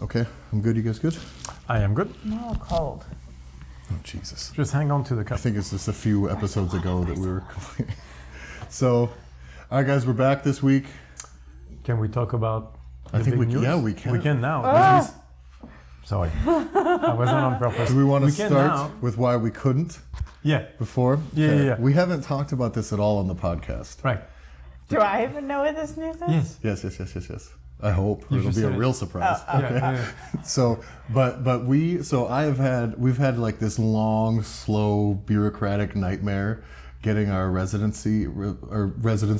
Okay, I'm good. You guys good? I am good. I'm a little cold. Oh, Jesus. Just hang on to the I cup. think it's just a few episodes ago that we were complaining. So, all right, guys, we're back this week. Can we talk about I the think big we news? yeah, we can. We can now. Ah! Sorry. I wasn't on purpose. Do we want to can start now. with why we couldn't Yeah. before? Yeah, Okay. yeah, yeah. We haven't talked about this at all on the podcast. Right. Do I even know what this news is? Yes. Yes. I hope You it'll just be a said it. real surprise. Yeah. So, we've had like this long, slow, bureaucratic nightmare getting our residence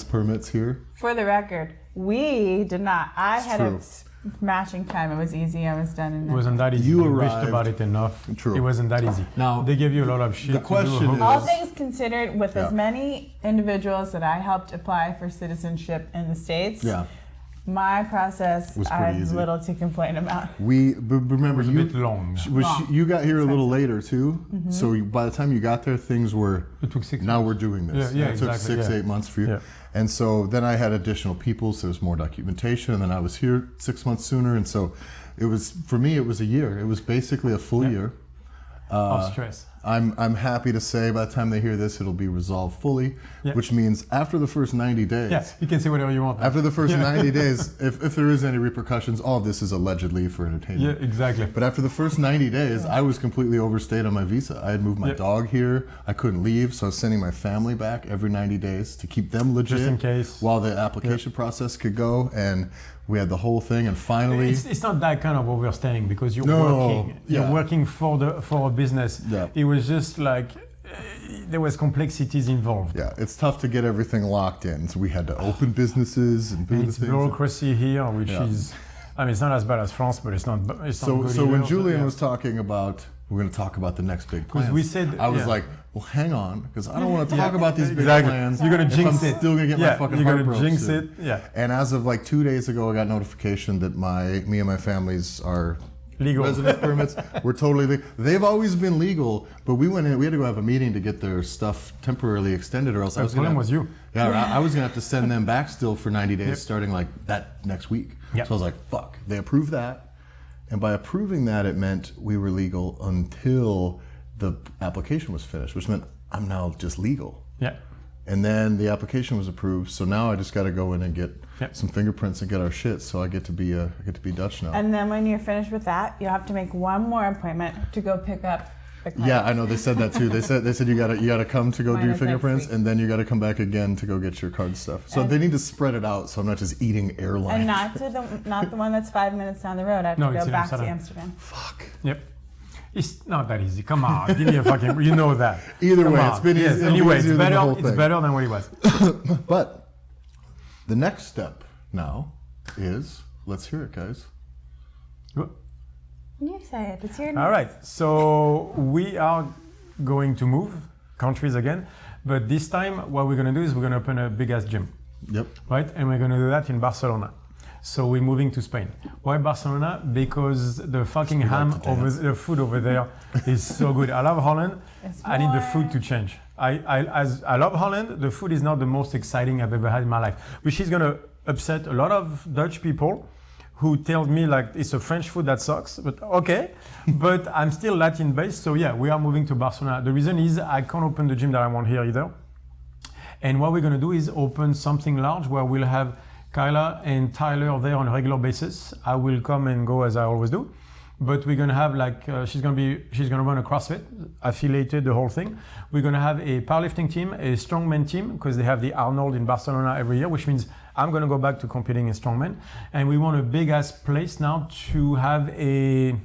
permits here. For the record, we did not. I It's had true. a smashing time. It was easy. I was done in It wasn't that easy. You We arrived- wished about it enough. True. It wasn't that easy. Now, They gave you a lot of shit the to question do. is- All things considered, with Yeah. as many individuals that I helped apply for citizenship in the States, Yeah, my process, Was I pretty have easy. little to complain about. remember It was a you. bit long. You got here a little later too, so by the time you got there, things were. It took 6 Now months. we're doing this. Yeah, It took exactly, 6-8 months for you. Yeah. And so then I had additional people, so there was more documentation, and then I was here 6 months sooner, and so it was, for me, it was a year. It was basically a full year. Of stress. I'm happy to say by the time they hear this, it'll be resolved fully, Yeah. which means after the first 90 days. Yeah, you can say whatever you want. After the first 90 days, if there is any repercussions, all of this is allegedly for entertainment. Yeah, exactly. But after the first 90 days, I was completely overstayed on my visa. I had moved my Yeah. dog here. I couldn't leave, so I was sending my family back every 90 days to keep them legit. Just in case. While the application process could go. And we had the whole thing, and finally... It's not that kind of overstaying because you're No, working. You're yeah. working for a business. Yeah. It was just like there was complexities involved. Yeah, it's tough to get everything locked in. So we had to open businesses and do And the it's things. bureaucracy here, which Yeah. is, I mean, it's not as bad as France, but it's not. It's not So, good so when either. Julian Yeah. was talking about, we're going to talk about the next big plans. we said- I was yeah. like, well, hang on, because I don't want to talk about these big Exactly. plans. You're gonna if jinx I'm it. still going to get Yeah, my fucking you're heart gonna broke jinx soon. it. Yeah. And as of like 2 days ago, I got notification that me and my family's are Legal. residence permits were totally legal. They've always been legal, but we went in. We had to go have a meeting to get their stuff temporarily extended, or else I The was going problem was you. Yeah, I was gonna have to send them back still for 90 days, Yep. starting like that next week. Yep. So I was like, fuck. They approved that, and by approving that, it meant we were legal until the application was finished, which meant I'm now just legal. Yeah. And then the application was approved, so now I just got to go in and get Yep. some fingerprints and get our shit. So I get to be Dutch now. And then when you're finished with that, you have to make one more appointment to go pick up the card. Yeah, I know. They said that too. They said you gotta come to go Mine do is next fingerprints, week. and then you gotta come back again to go get your card stuff. So And- they need to spread it out, so I'm not just eating airline. And not the one that's 5 minutes down the road. I have No, to it's go in back to Amsterdam. Amsterdam. Fuck. Yep. It's not that easy. Come on, give me a fucking. You know that. Either Come way, on. it's been yes. easy- Anyway, easier it's than the whole better. It's thing. better than what it was. But the next step now is, let's hear it, guys. You say it. It's your All right, so we are going to move countries again, but this time what we're going to do is we're going to open a big ass gym, Yep. right? And we're going to do that in Barcelona. So we're moving to Spain. Why Barcelona? Because the fucking ham like to over dance. the food over there is so good. I love Holland. It's I need the more- food to change. I love Holland. The food is not the most exciting I've ever had in my life, which is going to upset a lot of Dutch people who tell me like it's a French food that sucks, but okay. But I'm still Latin based, so yeah, we are moving to Barcelona. The reason is I can't open the gym that I want here either. And what we're gonna do is open something large where we'll have Kyla and Tyler there on a regular basis. I will come and go as I always do. But we're gonna have like, she's gonna run a CrossFit, affiliated the whole thing. We're gonna have a powerlifting team, a strongman team, because they have the Arnold in Barcelona every year, which means I'm gonna go back to competing in strongman. And we want a big ass place now to have a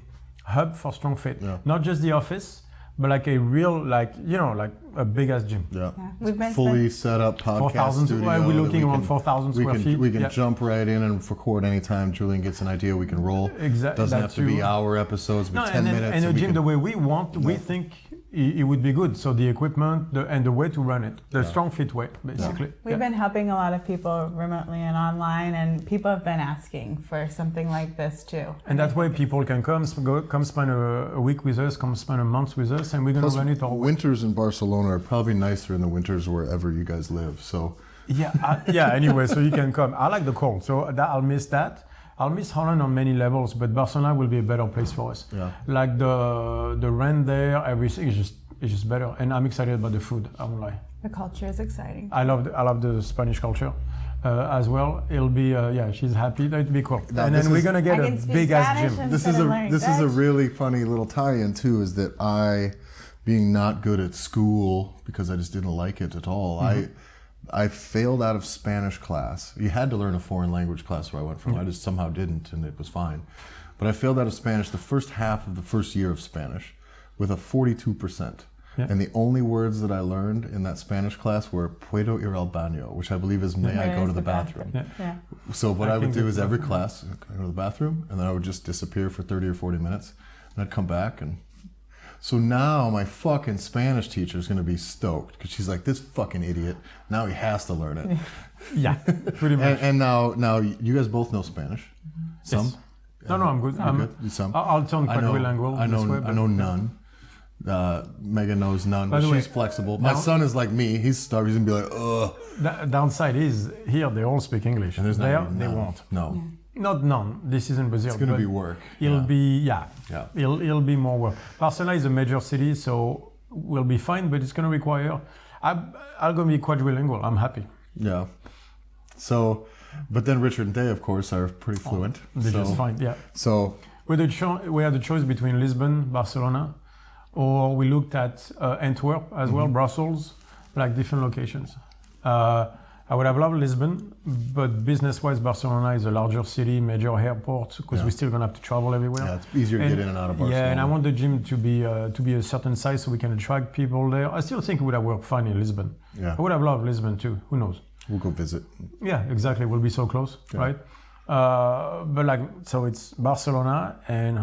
hub for StrongFit. Yeah. Not just the office, but like a real, like, you know, like a big ass gym. Yeah. Yeah. We've been Fully set up podcast 4,000, studio. we're that looking we around can- 4,000 we square can, feet. We can Yeah. jump right in and record anytime Julian gets an idea. We can roll. Exactly. Doesn't have to be too. hour episodes, but No, 10 minutes. and a we gym can- the way we want, we Yeah. think it would be good. So the equipment and the way to run it, the StrongFit way, basically. We've been helping a lot of people remotely and online, and people have been asking for something like this too. And that way people can come spend a week with us, come spend a month with us, and we're going Plus, to run it all. winters in Barcelona are probably nicer than the winters wherever you guys live. So Yeah, anyway, so you can come. I like the cold, so I'll miss that. I'll miss Holland on many levels, but Barcelona will be a better place for us. Yeah. Like the rent there, everything is just better, and I'm excited about the food. I won't lie. The culture is exciting. I love the Spanish culture as well. It'll be she's happy. It'll be cool. Now, and then we're gonna get a big ass gym. This is a really funny little tie-in too. Is that I, being not good at school because I just didn't like it at all. I failed out of Spanish class. You had to learn a foreign language class where I went from. I just somehow didn't, and it was fine. But I failed out of Spanish the first half of the first year of Spanish with a 42%. Yeah. And the only words that I learned in that Spanish class were "puedo ir al baño," which I believe is "may I go to the bathroom." Yeah. So what I would do is every class, I go to the bathroom, and then I would just disappear for 30 or 40 minutes, and I'd come back. And so now my fucking Spanish teacher is going to be stoked because she's like, this fucking idiot, now he has to learn it. Yeah, pretty much. And now you guys both know Spanish. Some? Yes. No, I'm good. You're good? Some? I'll turn quadrilingual. I know none. Megan knows none, but she's flexible. My son is like me. He's starving. He's gonna be like, ugh. The downside is here they all speak English. And there's there not they none. won't. No. Not none. This isn't Brazil. It's gonna but be work. It'll be Yeah. It'll be more work. Barcelona is a major city, so we'll be fine. But it's gonna require. I'll go be quadrilingual. I'm happy. Yeah. So, but then Richard and Day, of course, are pretty fluent. They're just fine. Yeah. So We had the choice between Lisbon, Barcelona, or we looked at Antwerp as well, Brussels, like different locations. I would have loved Lisbon, but business-wise, Barcelona is a larger city, major airport, because we're still gonna have to travel everywhere. yeah, it's easier to get in and out of Barcelona. Yeah, and I want the gym to be a certain size so we can attract people there. I still think it would have worked fine in Lisbon. Yeah. I would have loved Lisbon too. Who knows? We'll go visit. Yeah, exactly. We'll be so close, right? But so it's Barcelona, and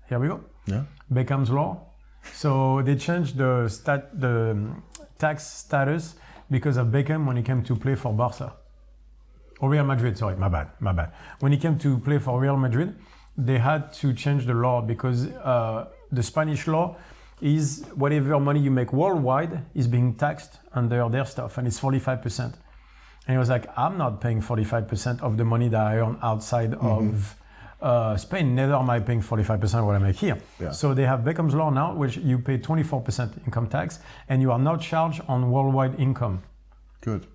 here we go. Yeah. Beckham's law. So they changed the tax status because of Beckham when he came to play for Barca. Or Real Madrid, sorry, my bad. When he came to play for Real Madrid, they had to change the law because the Spanish law is whatever money you make worldwide is being taxed under their stuff, and it's 45%. And he was like, I'm not paying 45% of the money that I earn outside of Spain, neither am I paying 45% of what I make here. Yeah. So they have Beckham's law now, which you pay 24% income tax, and you are not charged on worldwide income. Good.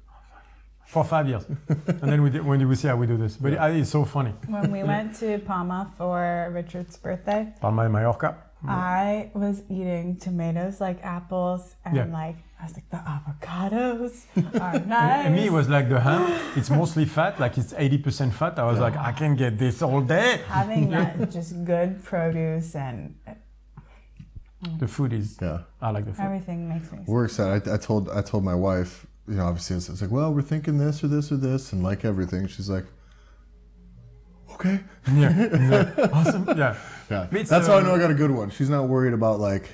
For 5 years. And then when you see how we do this. But it's so funny. When we went to Palma for Richard's birthday, Palma de Mallorca. I was eating tomatoes like apples, and I was like, the avocados are nice. And me, it was like the ham. It's mostly fat, like it's 80% fat. I was like, I can get this all day. Having that just good produce and the food is. Yeah. I like the food. everything makes me. We're excited. I told my wife, you know, obviously it's like, well, we're thinking this or this or this, and like everything, she's like, okay. Yeah. Awesome. Yeah. Yeah. It's, That's how I know I got a good one. She's not worried about like,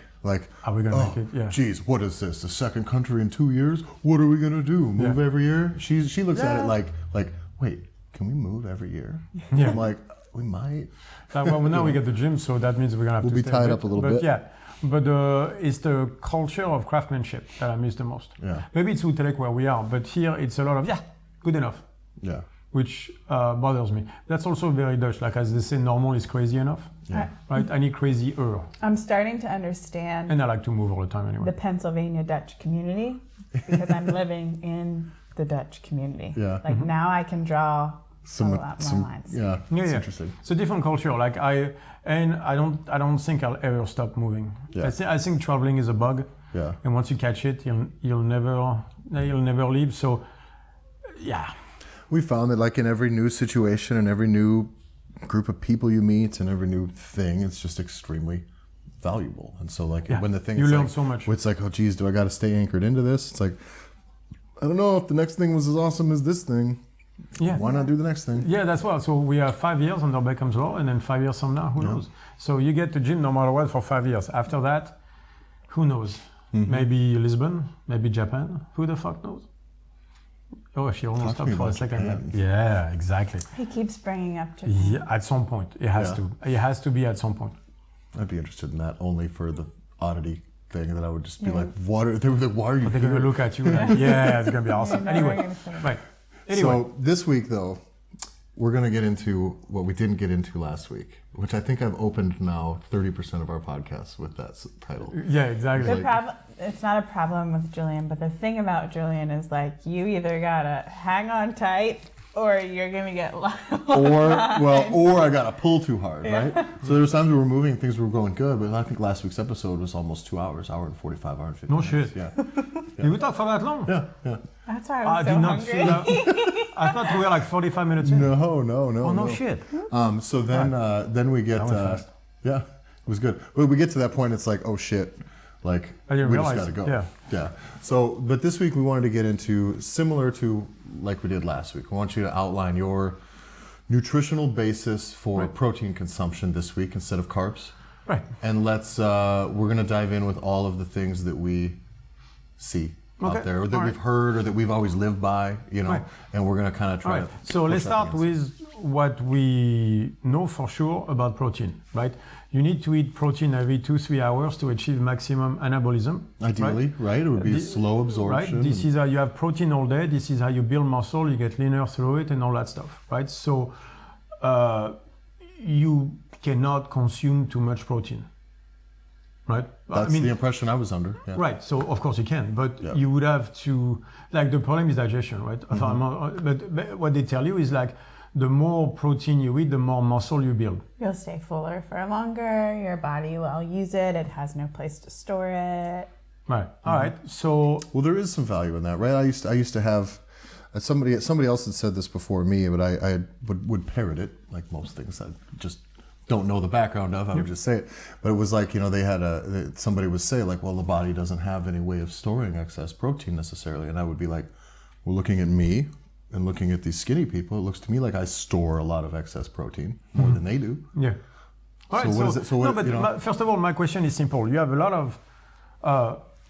are we gonna make it? Yeah. Geez, what is this? The second country in 2 years? What are we gonna do? Move every year? She looks at it like, wait, can we move every year? Yeah. I'm like, we might. Well, now we get the gym, so that means we're gonna have We'll to be stay tied up a little but bit. Yeah. But it's the culture of craftsmanship that I miss the most. Yeah. Maybe it's Utrecht where we are, but here it's a lot of good enough, Yeah. which bothers me. That's also very Dutch. Like as they say, normal is crazy enough. Yeah. Right? I need crazier. I'm starting to understand And I like to move all the time anyway. the Pennsylvania Dutch community because I'm living in the Dutch community. Yeah. Like now I can draw a lot more lines. Yeah. It's interesting. It's a different culture. Like I don't think I'll ever stop moving. Yeah. I think traveling is a bug. Yeah. And once you catch it, you'll never leave. So yeah. We found that like in every new situation and every new group of people you meet and every new thing, it's just extremely valuable. And so like when the thing you is learn like, so much. it's like, oh geez, do I got to stay anchored into this? It's like, I don't know if the next thing was as awesome as this thing. Yeah. Why not do the next thing? Yeah, that's well. So we have 5 years under Beckham's law, and then 5 years from now, who knows? So you get to gym no matter what for 5 years. After that, who knows? Maybe Lisbon, maybe Japan. Who the fuck knows? Oh, she almost stopped for a second. Japan. Yeah, exactly. He keeps bringing up Japan. Yeah, at some point, it has to. It has to be at some point. I'd be interested in that only for the oddity thing that I would just be like, what are they were like, why are you They're here? gonna look at you like, yeah, it's gonna be awesome. You're never Anyway, gonna finish. right. Anyway, So this week though, we're going to get into what we didn't get into last week, which I think I've opened now 30% of our podcasts with that title. Yeah, exactly. It's not a problem with Julian, but the thing about Julian is like you either gotta hang on tight or you're gonna get or I got to pull too hard, right? So there were times we were moving, things were going good, but I think last week's episode was almost 2 hours, hour and 45, hour and 50 minutes. Shit. Yeah. Did we talk for that long? Yeah, yeah. That's why I was so hungry. I thought we were like 45 minutes in. No. Oh, no shit. So then we get, That went fast. yeah, it was good. But we get to that point, it's like, oh shit, like I didn't we realize. just got to go. Yeah. So, but this week we wanted to get into similar to like we did last week. I want you to outline your nutritional basis for protein consumption this week instead of carbs. Right. And we're going to dive in with all of the things that we see out there, or that we've heard, or that we've always lived by, and we're going to kind of try to. So let's start with what we know for sure about protein, right? You need to eat protein every 2-3 hours to achieve maximum anabolism. Ideally, right? It would be slow absorption. Right. This is how you have protein all day. This is how you build muscle. You get leaner through it and all that stuff, right? So you cannot consume too much protein, right? That's the impression I was under. Yeah. Right. So of course you can, but you would have to. Like the problem is digestion, right? But what they tell you is like, the more protein you eat, the more muscle you build. You'll stay fuller for longer. Your body will use it. It has no place to store it. Right. All right. So. Well, there is some value in that, right? I used to have somebody else had said this before me, but I would parrot it like most things. I just don't know the background of. I would just say it. But it was like, they had somebody would say like, well, the body doesn't have any way of storing excess protein necessarily, and I would be like, well, looking at me. And looking at these skinny people, it looks to me like I store a lot of excess protein, more than they do. Yeah. All right, so what is it? So what, first of all, my question is simple. You have a lot of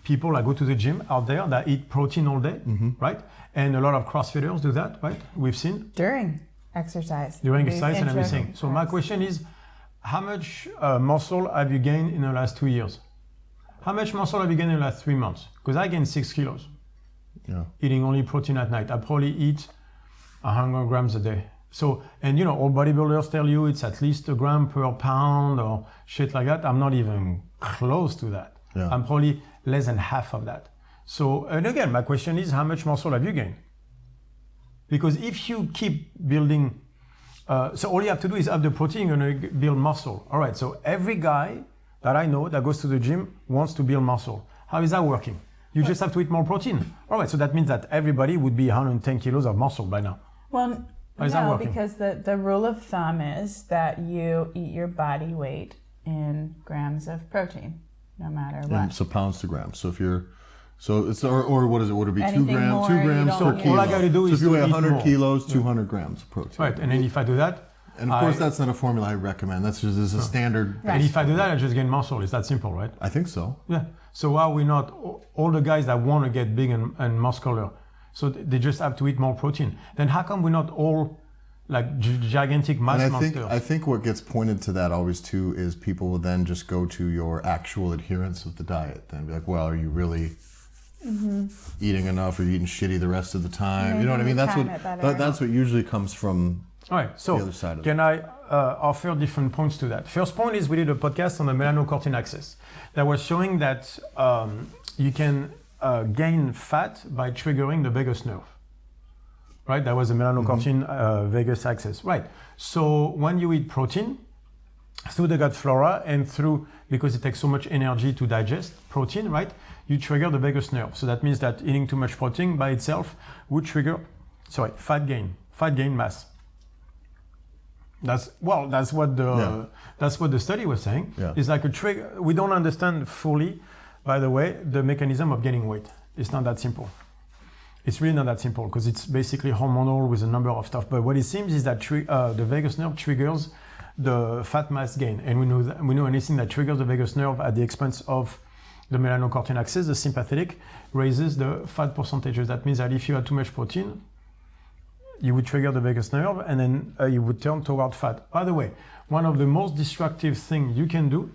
people that go to the gym out there that eat protein all day, right? And a lot of CrossFitters do that, right? We've seen. During exercise. During exercise and everything. So my question is, how much muscle have you gained in the last 2 years? How much muscle have you gained in the last 3 months? Because I gained 6 kilos. Yeah. Eating only protein at night. I probably eat 100 grams a day. So, and all bodybuilders tell you it's at least 1 gram per pound or shit like that. I'm not even close to that. Yeah. I'm probably less than half of that. So, and again, my question is, how much muscle have you gained? Because if you keep building, so all you have to do is have the protein, you're going to build muscle. All right, so every guy that I know that goes to the gym wants to build muscle. How is that working? You just have to eat more protein. All right, so that means that everybody would be 110 kilos of muscle by now. Well, no, because the rule of thumb is that you eat your body weight in grams of protein, no matter what. And so pounds to grams. So if you're, or what is it? Would it be Anything 2 grams? more, 2 grams per kilo. All I got to do is if you weigh 100 more. kilos, 200 grams of protein. Right, and then if I do that, and of course that's not a formula I recommend. That's just a standard. And if I do that, I just gain muscle. It's that simple, right? I think so. Yeah. So why are we not, all the guys that want to get big and muscular, so they just have to eat more protein. Then how come we're not all like gigantic mass monsters? I think what gets pointed to that always too is people will then just go to your actual adherence of the diet. Then be like, well, are you really eating enough? Or are you eating shitty the rest of the time? You know what I mean? That's what usually comes from all right, so the other side of can I offer different points to that? First point is we did a podcast on the melanocortin axis that was showing that you can gain fat by triggering the vagus nerve. Right, that was the melanocortin vagus axis. Right, so when you eat protein, through the gut flora and because it takes so much energy to digest protein, right, you trigger the vagus nerve. So that means that eating too much protein by itself would trigger, fat gain mass. That's what the study was saying. Yeah. It's like a trigger. We don't understand fully, by the way, the mechanism of gaining weight. It's not that simple. It's really not that simple because it's basically hormonal with a number of stuff. But what it seems is that the vagus nerve triggers the fat mass gain, and we know anything that triggers the vagus nerve at the expense of the melanocortin axis, the sympathetic, raises the fat percentages. That means that if you had too much protein, you would trigger the vagus nerve and then you would turn toward fat. By the way, one of the most destructive things you can do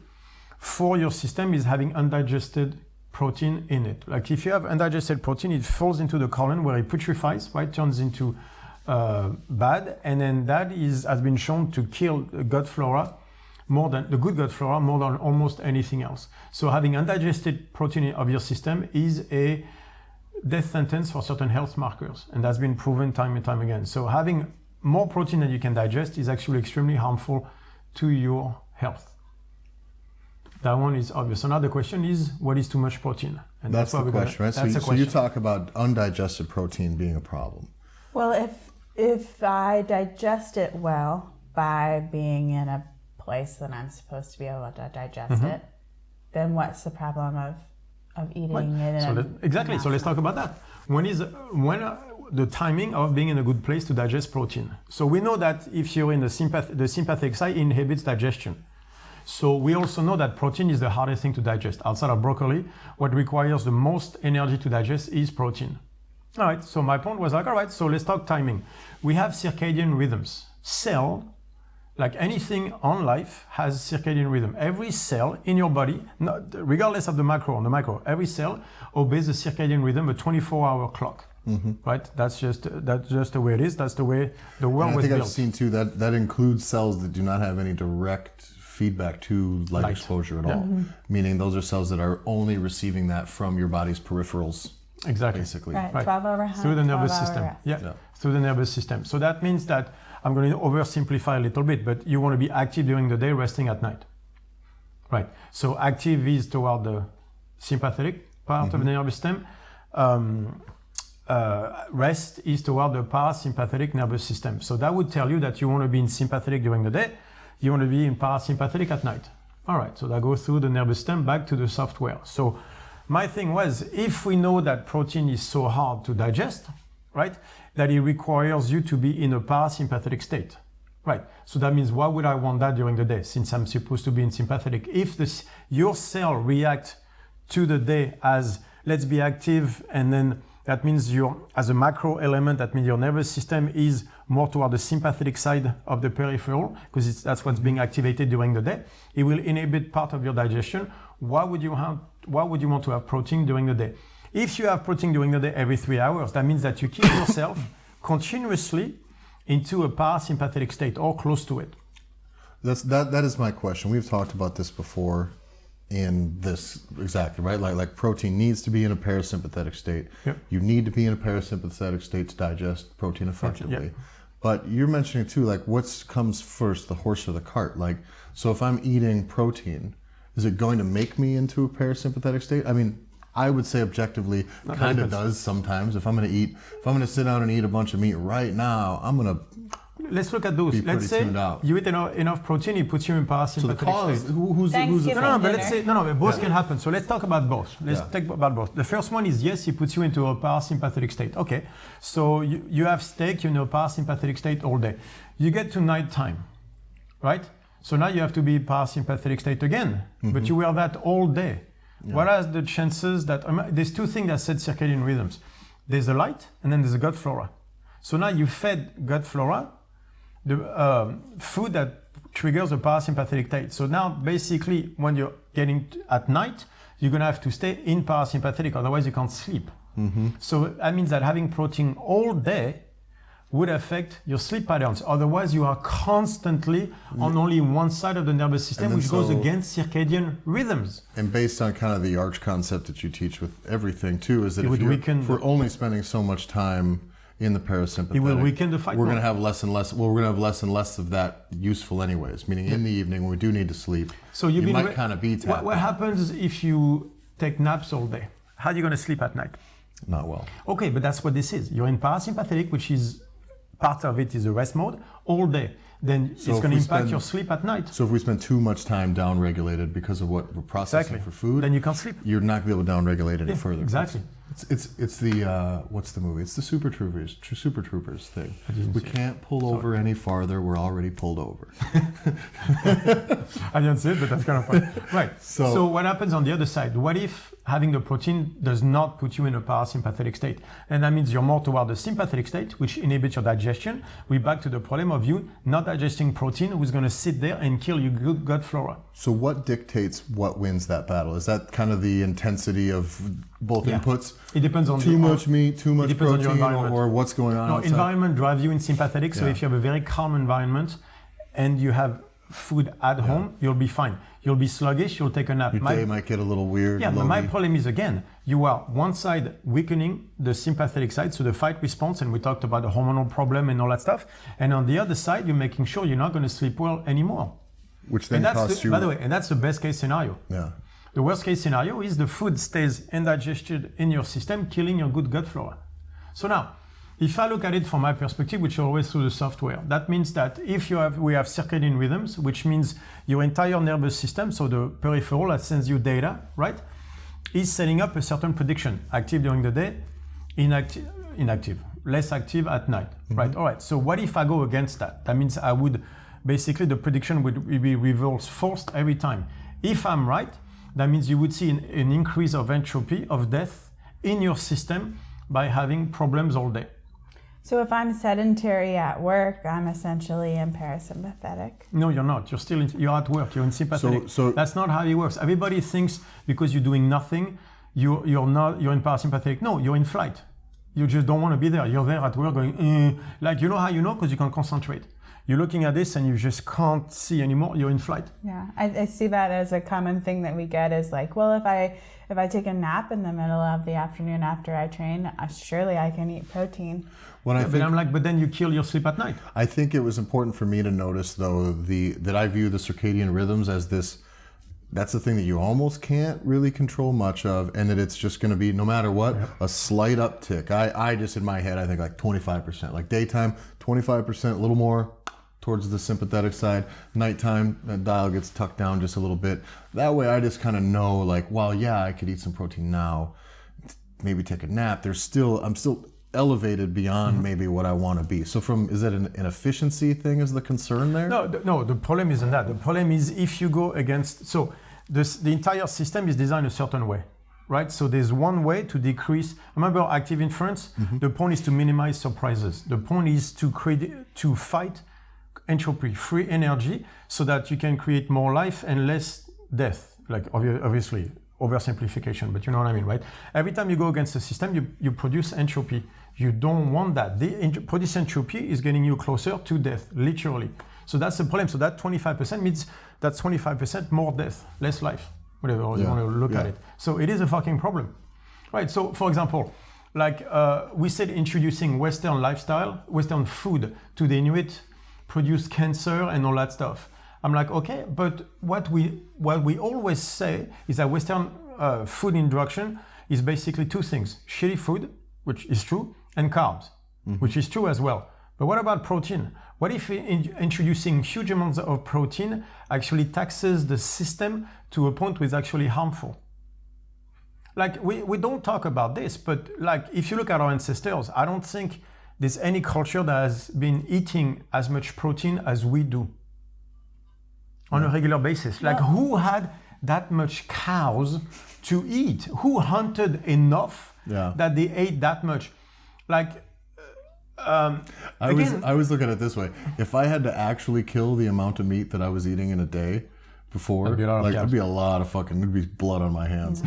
for your system is having undigested protein in it. Like if you have undigested protein, it falls into the colon where it putrefies, right? Turns into bad, and then that has been shown to kill gut flora more than almost anything else. So having undigested protein of your system is a death sentence for certain health markers, and that's been proven time and time again. So having more protein than you can digest is actually extremely harmful to your health. That one is obvious. Another question is, what is too much protein? And that's the question, right? So you talk about undigested protein being a problem. Well, if I digest it well by being in a place that I'm supposed to be able to digest it, then what's the problem of eating it? Exactly. So let's talk about that. When the timing of being in a good place to digest protein. So we know that if you're in the sympathetic side, it inhibits digestion. So we also know that protein is the hardest thing to digest. Outside of broccoli, what requires the most energy to digest is protein. All right, so my point was like, all right, so let's talk timing. We have circadian rhythms. Cell, like anything on life, has circadian rhythm. Every cell in your body, regardless of the macro or the micro, every cell obeys the circadian rhythm, a 24-hour clock. Right? That's just the way it is. That's the way the world was built. I think I've seen too that includes cells that do not have any direct feedback to light exposure at all. Meaning those are cells that are only receiving that from your body's peripherals. Exactly. Basically. Right. 12-hour hunt, through the nervous system. Yeah. Through the nervous system. So that means that I'm going to oversimplify a little bit, but you want to be active during the day, resting at night. Right. So active is toward the sympathetic part of the nervous system. Rest is toward the parasympathetic nervous system. So that would tell you that you want to be in sympathetic during the day, you want to be in parasympathetic at night. All right, so that goes through the nervous system back to the software. So my thing was, if we know that protein is so hard to digest, right, that it requires you to be in a parasympathetic state, right? So that means why would I want that during the day since I'm supposed to be in sympathetic? If your cell react to the day as let's be active, and then that means as a macro element, that means your nervous system is more toward the sympathetic side of the peripheral, because that's what's being activated during the day. It will inhibit part of your digestion. Why would you want to have protein during the day? If you have protein during the day every 3 hours, that means that you keep yourself continuously into a parasympathetic state or close to it. That is my question. We've talked about this before. In this exactly right, like protein needs to be in a parasympathetic state. Yep. You need to be in a parasympathetic state to digest protein effectively. Yep. But you're mentioning too, like what comes first, the horse or the cart? Like, so if I'm eating protein, is it going to make me into a parasympathetic state? I mean, I would say objectively, kind of does sometimes. If I'm going to sit down and eat a bunch of meat right now, I'm going to. Let's look at those. Let's say you eat enough protein, it puts you in parasympathetic state. So the cause, state. who's the but let's say both can happen. So let's talk about both. Let's talk about both. The first one is yes, it puts you into a parasympathetic state. Okay, so you have steak, you're in a parasympathetic state all day. You get to nighttime, right? So now you have to be parasympathetic state again, but you wear that all day. Yeah. What are the chances that there's two things that set circadian rhythms? There's the light, and then there's the gut flora. So now you fed gut flora the food that triggers a parasympathetic state. So now basically when you're getting at night, you're going to have to stay in parasympathetic, otherwise you can't sleep. So that means that having protein all day would affect your sleep patterns. Otherwise you are constantly on only one side of the nervous system, which goes against circadian rhythms. And based on kind of the arch concept that you teach with everything too, is that if we're only spending so much time in the parasympathetic, it will weaken the fight. We're going to have less and less. Well, we're going to have less and less of that useful, anyways. Meaning, in the evening when we do need to sleep, so you might kind of be tapped. What happens if you take naps all day? How are you going to sleep at night? Not well. Okay, but that's what this is. You're in parasympathetic, which is part of it is a rest mode all day. Then it's going to impact your sleep at night. So if we spend too much time down-regulated because of what we're processing for food, then you can't sleep. You're not going to be able to down-regulate any further. Exactly. It's the what's the movie? It's the Super Troopers thing. We can't pull over any farther. We're already pulled over. I didn't say it, but that's kind of funny. Right. So what happens on the other side? What if having the protein does not put you in a parasympathetic state? And that means you're more toward the sympathetic state, which inhibits your digestion. We're back to the problem of you not digesting protein, who's going to sit there and kill your gut flora. So what dictates what wins that battle? Is that kind of the intensity of both Yeah. inputs. It depends on too much meat, too much depends on your protein, environment. or what's going on No, outside. environment drives you in sympathetic. So Yeah. if you have a very calm environment and you have food at home, you'll be fine. You'll be sluggish. You'll take a nap. Your day might get a little weird. Yeah, but my logy. problem is, again, you are one side weakening the sympathetic side, so the fight response, and we talked about the hormonal problem and all that stuff. And on the other side, you're making sure you're not going to sleep well anymore. Which then costs you. By the way, and that's the best case scenario. Yeah. The worst case scenario is the food stays indigested in your system, killing your good gut flora. So now, if I look at it from my perspective, which is always through the software, that means that if we have circadian rhythms, which means your entire nervous system, so the peripheral that sends you data, right, is setting up a certain prediction, active during the day, inactive, less active at night, right? All right, so what if I go against that? That means I would, basically the prediction would be reverse forced every time. If I'm right, that means you would see an increase of entropy, of death in your system by having problems all day. So if I'm sedentary at work, I'm essentially in parasympathetic. No, you're not. You're at work. You're in sympathetic. So that's not how it works. Everybody thinks because you're doing nothing, you're in parasympathetic. No, you're in flight. You just don't want to be there. You're there at work going, like, you know how you know? Because you can concentrate. You're looking at this and you just can't see anymore. You're in flight. Yeah, I see that as a common thing that we get is like, well, if I take a nap in the middle of the afternoon after I train, surely I can eat protein. But I'm like, but then you kill your sleep at night. I think it was important for me to notice, though, that I view the circadian rhythms as this. That's the thing that you almost can't really control much of, and that it's just going to be, no matter what, a slight uptick. I just, in my head, I think like 25%. Like daytime, 25%, a little more towards the sympathetic side. Nighttime, that dial gets tucked down just a little bit. That way I just kind of know, like, well, yeah, I could eat some protein now, maybe take a nap. I'm still elevated beyond maybe what I want to be. So is that an efficiency thing is the concern there? No, the problem isn't that. The problem is if you go against, so the entire system is designed a certain way, right? So there's one way to decrease, remember active inference? The point is to minimize surprises. The point is to fight entropy, free energy, so that you can create more life and less death, like obviously oversimplification, but you know what I mean, right? Every time you go against the system, you produce entropy. You don't want that. Produce entropy is getting you closer to death, literally. So that's the problem. So that 25% means that's 25% more death, less life, whatever you want to look at it. So it is a fucking problem, right? So for example, like we said, introducing Western lifestyle, Western food to the Inuit produced cancer and all that stuff. I'm like, okay, but what we always say is that Western food introduction is basically two things: shitty food, which is true, and carbs, which is true as well. But what about protein? What if introducing huge amounts of protein actually taxes the system to a point where it's actually harmful? Like we don't talk about this, but like if you look at our ancestors, I don't think there's any culture that has been eating as much protein as we do on a regular basis. Like who had that much cows to eat? Who hunted enough that they ate that much? Like, I was looking at it this way. If I had to actually kill the amount of meat that I was eating in a day before, there'd be a lot of there'd be blood on my hands.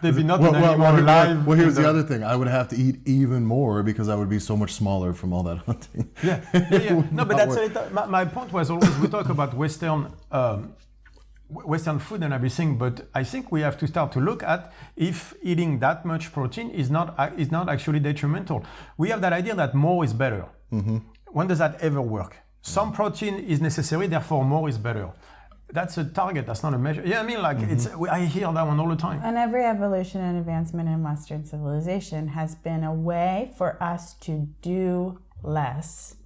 There'd be nothing anymore alive. Well, here's the other thing. I would have to eat even more because I would be so much smaller from all that hunting. Yeah. No, but that's it. My point was always, we talk about Western food and everything, but I think we have to start to look at if eating that much protein is not actually detrimental. We have that idea that more is better. When does that ever work? Some protein is necessary, therefore more is better. That's a target, that's not a measure. Yeah, I mean, like, I hear that one all the time. And every evolution and advancement in Western civilization has been a way for us to do less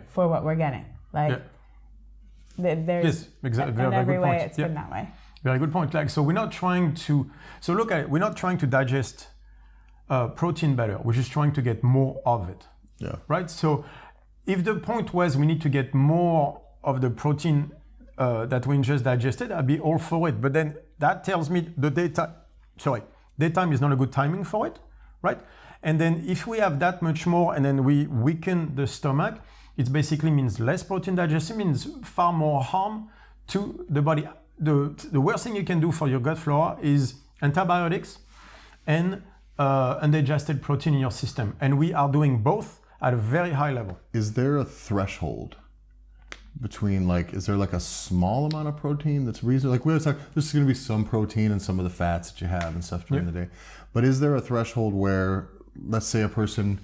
for what we're getting. Like, there's exactly. in every way point. it's been that way. Very good point. Like, so we're not trying to, look at it, we're not trying to digest protein better, we're just trying to get more of it. Yeah. Right? So if the point was we need to get more of the protein that we just digested, I'd be all for it. But then that tells me daytime is not a good timing for it, right? And then if we have that much more and then we weaken the stomach, it basically means less protein digestion, means far more harm to the body. The worst thing you can do for your gut flora is antibiotics and undigested protein in your system. And we are doing both at a very high level. Is there a threshold between is there a small amount of protein that's reasonable? Like we always talk, there's going to be some protein in some of the fats that you have and stuff during the day. But is there a threshold where, let's say a person,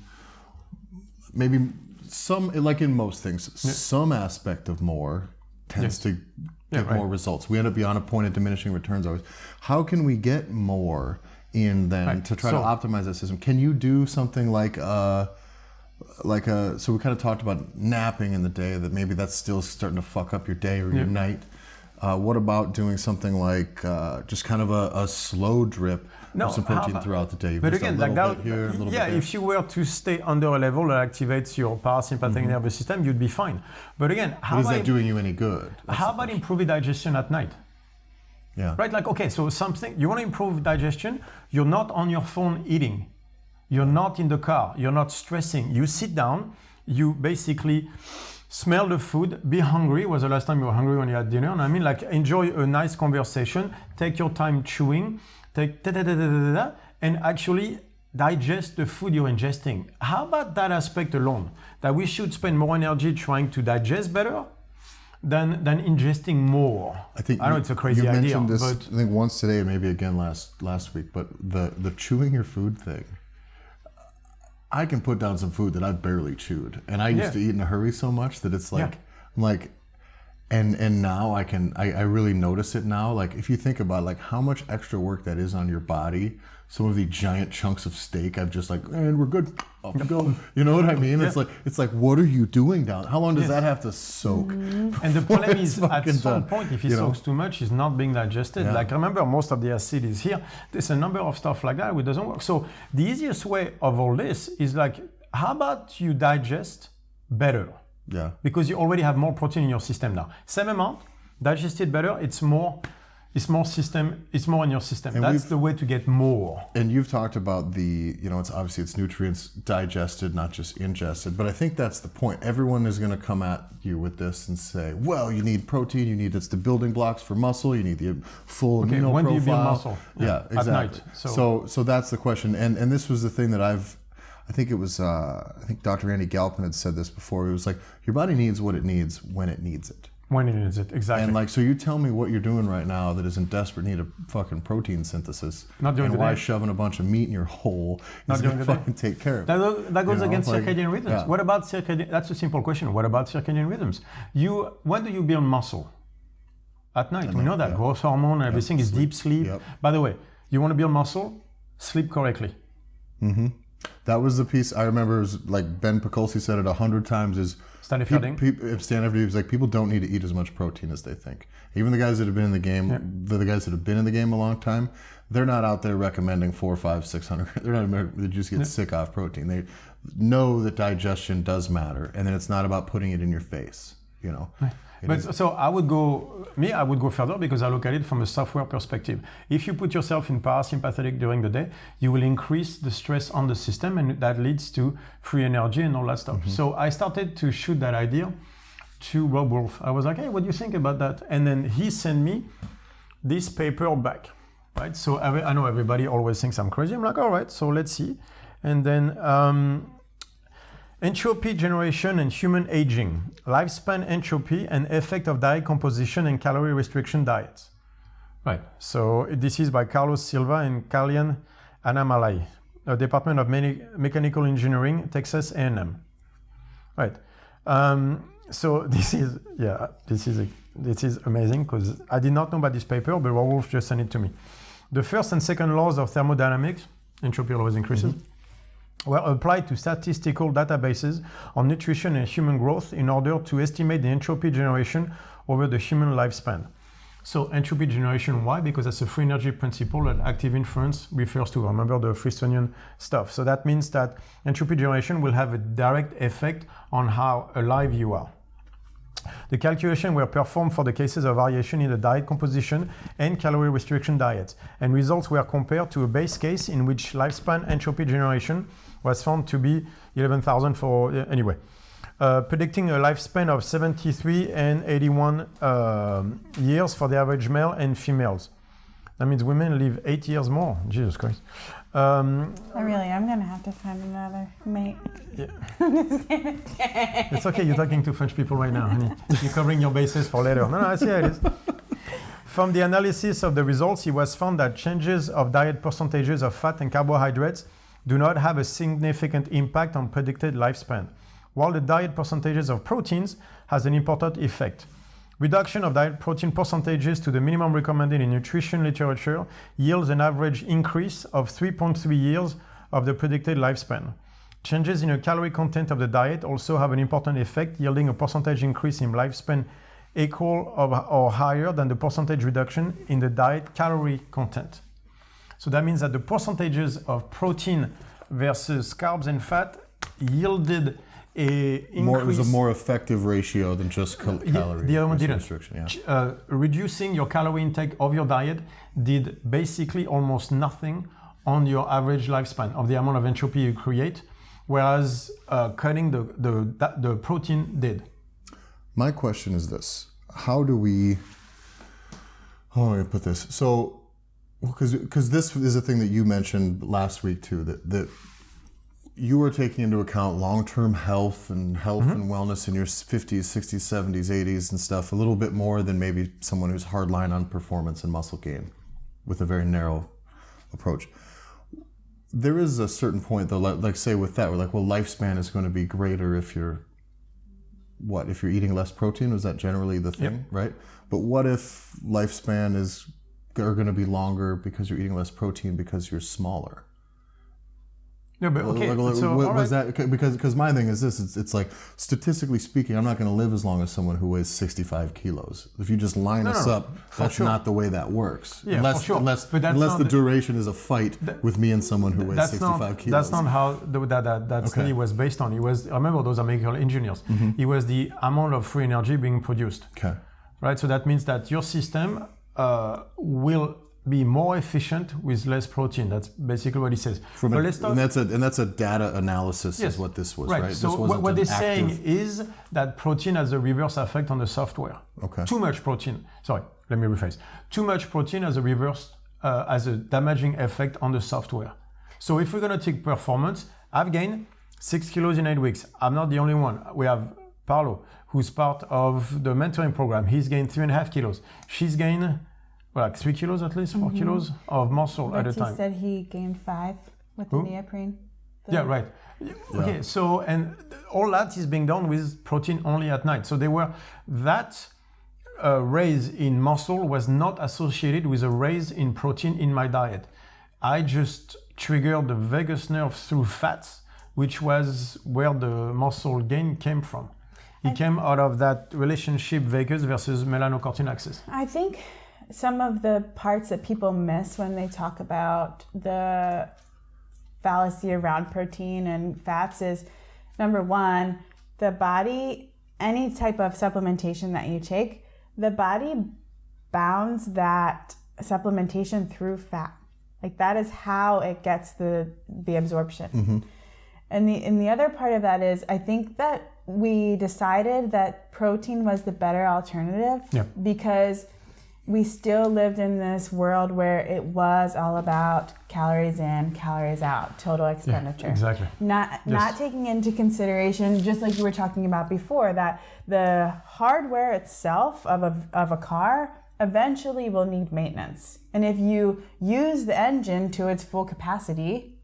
maybe some, like in most things, some aspect of more tends to give more results. We end up beyond a point of diminishing returns always. How can we get more in then to try to optimize that system? Can you do something so we kind of talked about napping in the day, that maybe that's still starting to fuck up your day or your night. What about doing something like just kind of a slow drip of some protein throughout the day? But again, if you were to stay under a level that activates your parasympathetic nervous system, you'd be fine. But again, is that doing you any good? How about improving digestion at night? Yeah. Right? So something, you want to improve digestion, you're not on your phone eating. You're not in the car, you're not stressing. You sit down, you basically smell the food, be hungry. Was the last time you were hungry when you had dinner? And I mean, enjoy a nice conversation, take your time chewing, and actually digest the food you're ingesting. How about that aspect alone? That we should spend more energy trying to digest better than ingesting more. I know it's a crazy idea. You mentioned this, I think once today, maybe again last week, but the chewing your food thing. I can put down some food that I've barely chewed, and I used to eat in a hurry so much that it's and now I really notice it now. If you think about how much extra work that is on your body, some of the giant chunks of steak I've just and we're good, off we go. You know what I mean? It's what are you doing down? How long does that have to soak? And the problem is, at some point, if it soaks too much, it's not being digested. Remember, most of the acid is here. There's a number of stuff like that which doesn't work. So the easiest way of all this is how about you digest better? Yeah. Because you already have more protein in your system now. Same amount, digested better, it's more in your system. And that's the way to get more. And you've talked about it's nutrients digested, not just ingested. But I think that's the point. Everyone is going to come at you with this and say, well, you need protein, it's the building blocks for muscle, you need the full amino profile. When do you build muscle? Yeah, exactly. At night. So that's the question. And this was the thing that I think it was, Dr. Andy Galpin had said this before. It was your body needs what it needs when it needs it. When it needs it, exactly. And so you tell me what you're doing right now that is in desperate need of fucking protein synthesis. Not doing and why shoving a bunch of meat in your hole is going to fucking take care of it. That goes against circadian rhythms. Yeah. What about circadian? That's a simple question. What about circadian rhythms? When do you build muscle? At night. We know that. Growth hormone and everything is deep sleep. Yep. By the way, you want to build muscle? Sleep correctly. Mm-hmm. That was the piece I remember. It was Ben Pakulski said it 100 times. Is Stanley Fielding. He was people don't need to eat as much protein as they think. Even the guys that have been in the game, the guys that have been in the game a long time, they're not out there recommending 400, 500, 600. They're not. They just get sick off protein. They know that digestion does matter, and then it's not about putting it in your face. So I would go further because I look at it from a software perspective. If you put yourself in parasympathetic during the day, you will increase the stress on the system, and that leads to free energy and all that stuff. Mm-hmm. So I started to shoot that idea to Rob Wolf. I was like, hey, what do you think about that? And then he sent me this paper back, right? So I know everybody always thinks I'm crazy. I'm like, all right, so let's see. And then entropy generation and human aging, lifespan entropy and effect of diet composition and calorie restriction diets. Right, so this is by Carlos Silva and Kalyan Anamalai, Department of Mechanical Engineering, Texas A&M. Right, so this is amazing because I did not know about this paper, but Wolf just sent it to me. The first and second laws of thermodynamics, entropy always increases, were applied to statistical databases on nutrition and human growth in order to estimate the entropy generation over the human lifespan. So entropy generation, why? Because that's a free energy principle that active inference refers to. Remember the Fristonian stuff. So that means that entropy generation will have a direct effect on how alive you are. The calculations were performed for the cases of variation in the diet composition and calorie restriction diets, and results were compared to a base case in which lifespan entropy generation was found to be 11,000 predicting a lifespan of 73 and 81 years for the average male and females. That means women live 8 years more. Jesus Christ. I'm gonna have to find another mate. Yeah. It's okay, you're talking to French people right now, honey. You're covering your bases for later. No, I see how it is. From the analysis of the results, it was found that changes of diet percentages of fat and carbohydrates do not have a significant impact on predicted lifespan, while the diet percentages of proteins has an important effect. Reduction of diet protein percentages to the minimum recommended in nutrition literature yields an average increase of 3.3 years of the predicted lifespan. Changes in the calorie content of the diet also have an important effect, yielding a percentage increase in lifespan equal or higher than the percentage reduction in the diet calorie content. So that means that the percentages of protein versus carbs and fat yielded it was a more effective ratio than just calorie the other one didn't. restriction. Yeah. Reducing your calorie intake of your diet did basically almost nothing on your average lifespan of the amount of entropy you create, whereas cutting the protein did. My question is this: how do we put this? So, because this is a thing that you mentioned last week too, that you were taking into account long-term health and wellness in your 50s, 60s, 70s, 80s and stuff a little bit more than maybe someone who's hardline on performance and muscle gain with a very narrow approach. There is a certain point though, like say with that, we're like, well, lifespan is going to be greater if you're eating less protein? Is that generally the thing, Yep. right? But what if lifespan are going to be longer because you're eating less protein because you're smaller? No, but okay. Was that because my thing is this? It's like statistically speaking, I'm not going to live as long as someone who weighs 65 kilos. If you just line us up, that's not the way that works. Yeah, unless for sure. unless the duration is a fight with me and someone who weighs 65 kilos. That's not how that study was based on. It was, I remember those are mechanical engineers. Mm-hmm. It was the amount of free energy being produced. Okay. Right. So that means that your system will be more efficient with less protein. That's basically what he says. And that's a data analysis, yes. Is what this was, right? So what they're saying is that protein has a reverse effect on the software. Okay. Too much protein. Sorry, let me rephrase. Too much protein has a damaging effect on the software. So if we're going to take performance, I've gained 6 kilos in 8 weeks. I'm not the only one. We have Paolo, who's part of the mentoring program. He's gained 3.5 kilos. She's gained like 3 kilos at least, 4 kilos of muscle at a time. He said he gained 5 with the neoprene. Yeah, right. Yeah. Okay, so, and all that is being done with protein only at night. So that raise in muscle was not associated with a raise in protein in my diet. I just triggered the vagus nerve through fats, which was where the muscle gain came from. It came out of that relationship vagus versus melanocortin axis. I think some of the parts that people miss when they talk about the fallacy around protein and fats is, number one, the body, any type of supplementation that you take, the body bounds that supplementation through fat. Like that is how it gets the absorption. Mm-hmm. And the other part of that is, I think that we decided that protein was the better alternative because we still lived in this world where it was all about calories in, calories out, total expenditure. Yeah, exactly. Not taking into consideration, just like you were talking about before, that the hardware itself of a car eventually will need maintenance. And if you use the engine to its full capacity,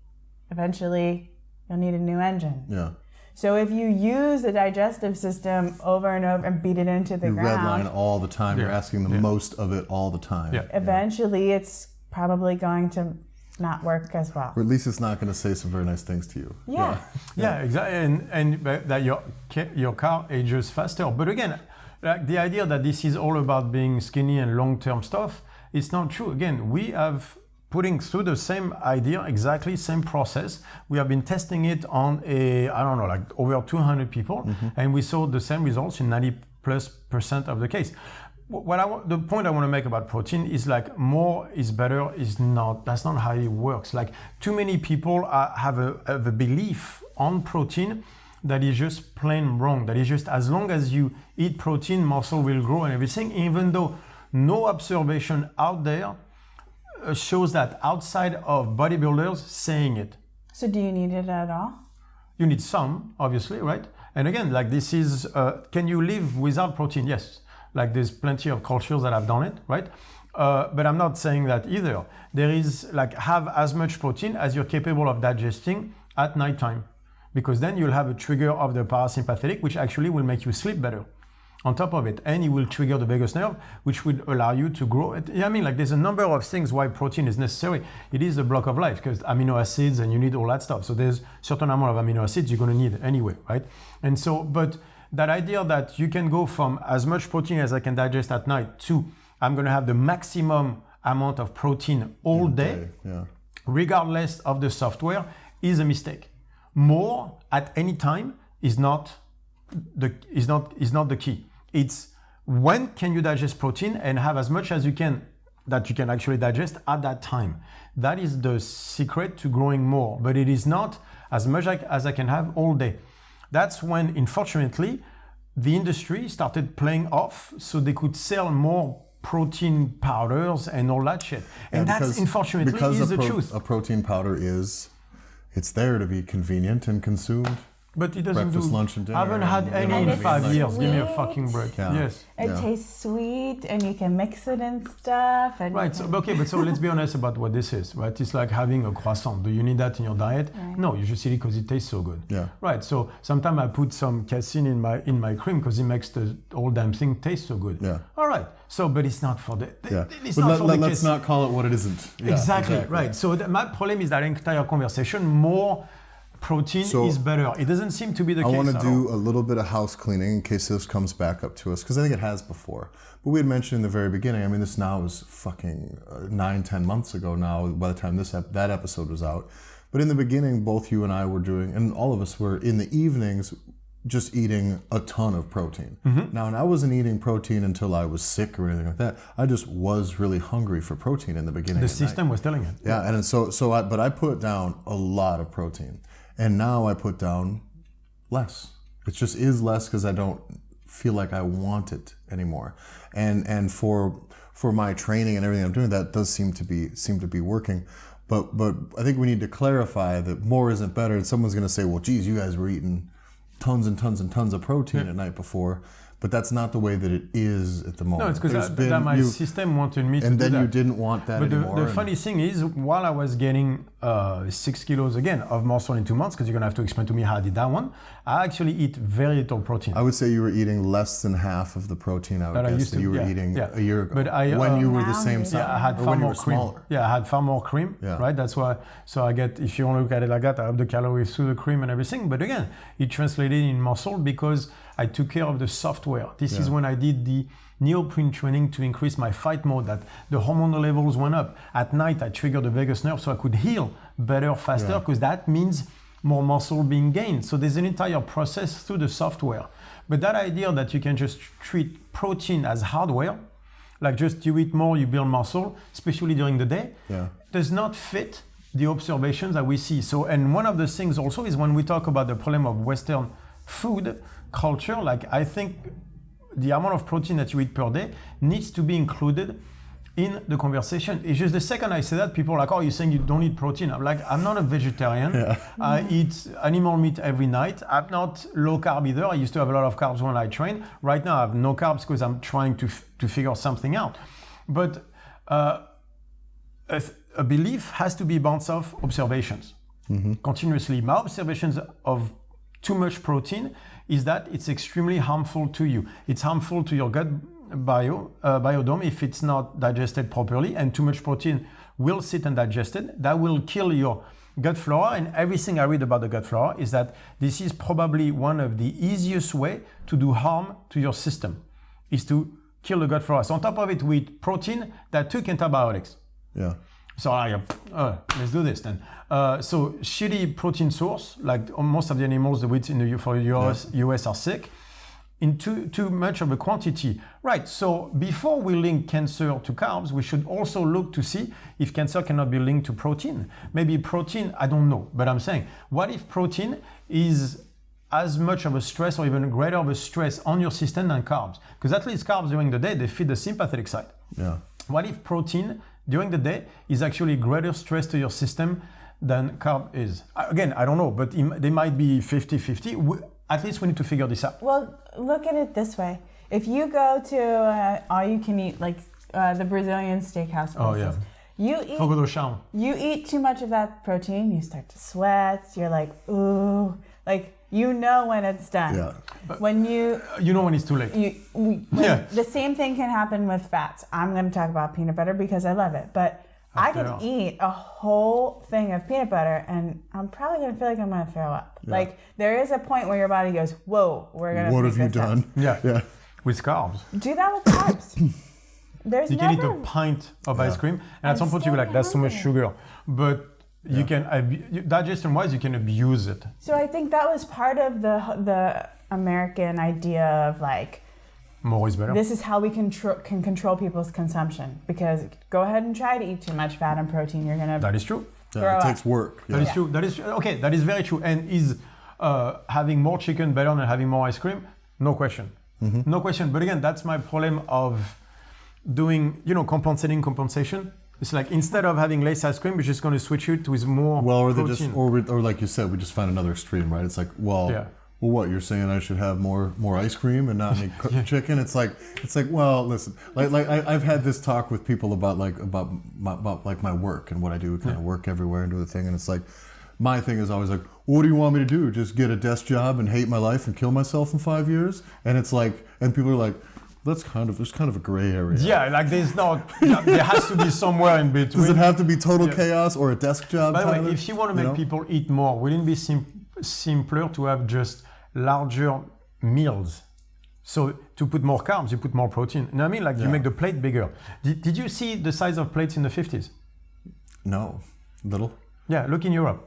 eventually you'll need a new engine. Yeah. So if you use the digestive system over and over and beat it into the ground, you redline all the time. You're asking the most of it all the time. Yeah. Eventually, it's probably going to not work as well. Or at least it's not going to say some very nice things to you. Yeah, exactly. And that your car ages faster. But again, like the idea that this is all about being skinny and long-term stuff, it's not true. Again, we have putting through the same idea, exactly same process. We have been testing it on over 200 people, and we saw the same results in 90+% of the case. The point I want to make about protein is like more is better is not. That's not how it works. Like too many people have a belief on protein that is just plain wrong. That is just as long as you eat protein, muscle will grow and everything, even though no observation out there shows that outside of bodybuilders saying it. So do you need it at all? You need some, obviously, right? And again, like this is, can you live without protein? Yes. Like there's plenty of cultures that have done it, right? But I'm not saying that either. There is like have as much protein as you're capable of digesting at nighttime, because then you'll have a trigger of the parasympathetic, which actually will make you sleep better on top of it. And it will trigger the vagus nerve, which would allow you to grow. I mean, like there's a number of things why protein is necessary. It is the block of life because amino acids and you need all that stuff. So there's certain amount of amino acids you're going to need anyway, right? And so, but that idea that you can go from as much protein as I can digest at night to I'm going to have the maximum amount of protein all day, regardless of the software, is a mistake. More at any time is not the key. It's when can you digest protein and have as much as you can that you can actually digest at that time. That is the secret to growing more, but it is not as much as I can have all day. That's when, unfortunately, the industry started playing off so they could sell more protein powders and all that shit. And that's, unfortunately, is the truth. A protein powder it's there to be convenient and consumed. But it doesn't breakfast, lunch, and dinner. I haven't had any in 5 years. Give me a fucking break. Yeah. Yes. It tastes sweet, and you can mix it in stuff. And right. So, okay, but so let's be honest about what this is, right? It's like having a croissant. Do you need that in your diet? Right. No, you just eat it because it tastes so good. Yeah. Right. So sometimes I put some casein in my cream because it makes the whole damn thing taste so good. Yeah. All right. So, but it's not for the. Let's not call it what it isn't. Yeah, exactly. Right. So my problem is that entire conversation more. Protein is better. It doesn't seem to be the case. I want to do a little bit of house cleaning in case this comes back up to us, because I think it has before. But we had mentioned in the very beginning, I mean, this now is fucking 9-10 months ago now, by the time that episode was out. But in the beginning, both you and I were doing, and all of us were in the evenings, just eating a ton of protein. Mm-hmm. Now, and I wasn't eating protein until I was sick or anything like that. I just was really hungry for protein in the beginning. The system was telling it. Yeah, and but I put down a lot of protein. And now I put down less. It just is less because I don't feel like I want it anymore. And for my training and everything I'm doing, that does seem to be working. But I think we need to clarify that more isn't better. And someone's going to say, well, geez, you guys were eating tons and tons and tons of protein at night before. But that's not the way that it is at the moment. No, it's because that my system wanted me to do that. And then you didn't want that anymore. But the funny thing is, while I was getting 6 kilos again of muscle in 2 months, because you're going to have to explain to me how I did that one, I actually eat very little protein. I would say you were eating less than half of the protein I would guess that you were eating a year ago. But when you were the same size. Yeah, I had far more cream. Smaller. Yeah, I had far more cream, right? That's why, so I get, if you want to look at it like that, I have the calories through the cream and everything. But again, it translated in muscle because I took care of the software. This is when I did the neoprene training to increase my fight mode, that the hormonal levels went up. At night, I triggered the vagus nerve so I could heal better, faster, because that means more muscle being gained. So there's an entire process through the software. But that idea that you can just treat protein as hardware, like just you eat more, you build muscle, especially during the day, does not fit the observations that we see. So, and one of the things also is when we talk about the problem of Western food culture, like I think the amount of protein that you eat per day needs to be included in the conversation. It's just the second I say that, people are like, oh, you're saying you don't eat protein. I'm like, I'm not a vegetarian. I eat animal meat every night. I'm not low carb either. I used to have a lot of carbs when I train. Right now I have no carbs because I'm trying to figure something out. But a belief has to be bounced off observations continuously. My observations of too much protein is that it's extremely harmful to you. It's harmful to your gut biodome if it's not digested properly, and too much protein will sit undigested. That will kill your gut flora, and everything I read about the gut flora is that this is probably one of the easiest way to do harm to your system, is to kill the gut flora. So on top of it, we eat protein that took antibiotics. Yeah. So let's do this then. So shitty protein source, like most of the animals that we eat in the US are sick, in too much of a quantity. Right, so before we link cancer to carbs, we should also look to see if cancer cannot be linked to protein. Maybe protein, I don't know, but I'm saying, what if protein is as much of a stress or even greater of a stress on your system than carbs? Because at least carbs during the day, they feed the sympathetic side. Yeah. What if protein during the day is actually greater stress to your system than carb is. Again, I don't know, but they might be 50-50. At least we need to figure this out. Well, look at it this way. If you go to all you can eat, like the Brazilian steakhouse places, you eat too much of that protein, you start to sweat, you're like, ooh, like you know when it's done. Yeah. When you know when it's too late. The same thing can happen with fats. I'm going to talk about peanut butter because I love it, but I can eat a whole thing of peanut butter and I'm probably going to feel like I'm going to throw up. Yeah. Like there is a point where your body goes, whoa, we're going to What have you done? Yeah. With carbs. Do that with carbs. You can eat a pint of ice cream and at some point you're like, that's too much sugar. But you can, digestion-wise, you can abuse it. So I think that was part of the American idea of like, more is better. This is how we can control people's consumption. Because go ahead and try to eat too much fat and protein. You're gonna. That is true. It takes work. That is true. That is okay. That is very true. And is having more chicken better than having more ice cream? No question. Mm-hmm. No question. But again, that's my problem of doing, compensation. It's like instead of having less ice cream, we're just going to switch it with more protein. Or like you said, we just find another extreme, right? It's like, well, what you're saying? I should have more ice cream and not any chicken. It's like, well, listen, like I've had this talk with people about my work and what I do, kind of work everywhere and do the thing, and it's like, my thing is always like, what do you want me to do? Just get a desk job and hate my life and kill myself in 5 years? And it's like, and people are like, there's kind of a gray area. Yeah, like there's not, there has to be somewhere in between. Does it have to be total chaos or a desk job? By the way, if you want to make people eat more, wouldn't it be simpler to have just larger meals? So to put more carbs, you put more protein. You know what I mean? Like you make the plate bigger. Did you see the size of plates in the 50s? No, little. Yeah, look in Europe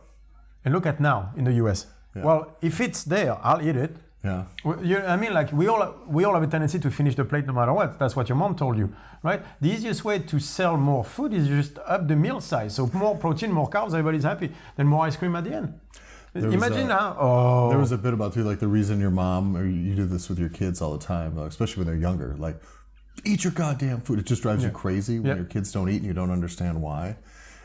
and look at now in the US. Yeah. Well, if it's there, I'll eat it. Yeah. I mean, like we all have a tendency to finish the plate no matter what. That's what your mom told you, right? The easiest way to sell more food is just up the meal size. So more protein, more carbs, everybody's happy. Then more ice cream at the end. Imagine how. There was a bit about too, like the reason your mom, or you do this with your kids all the time, especially when they're younger, like eat your goddamn food. It just drives you crazy when your kids don't eat and you don't understand why.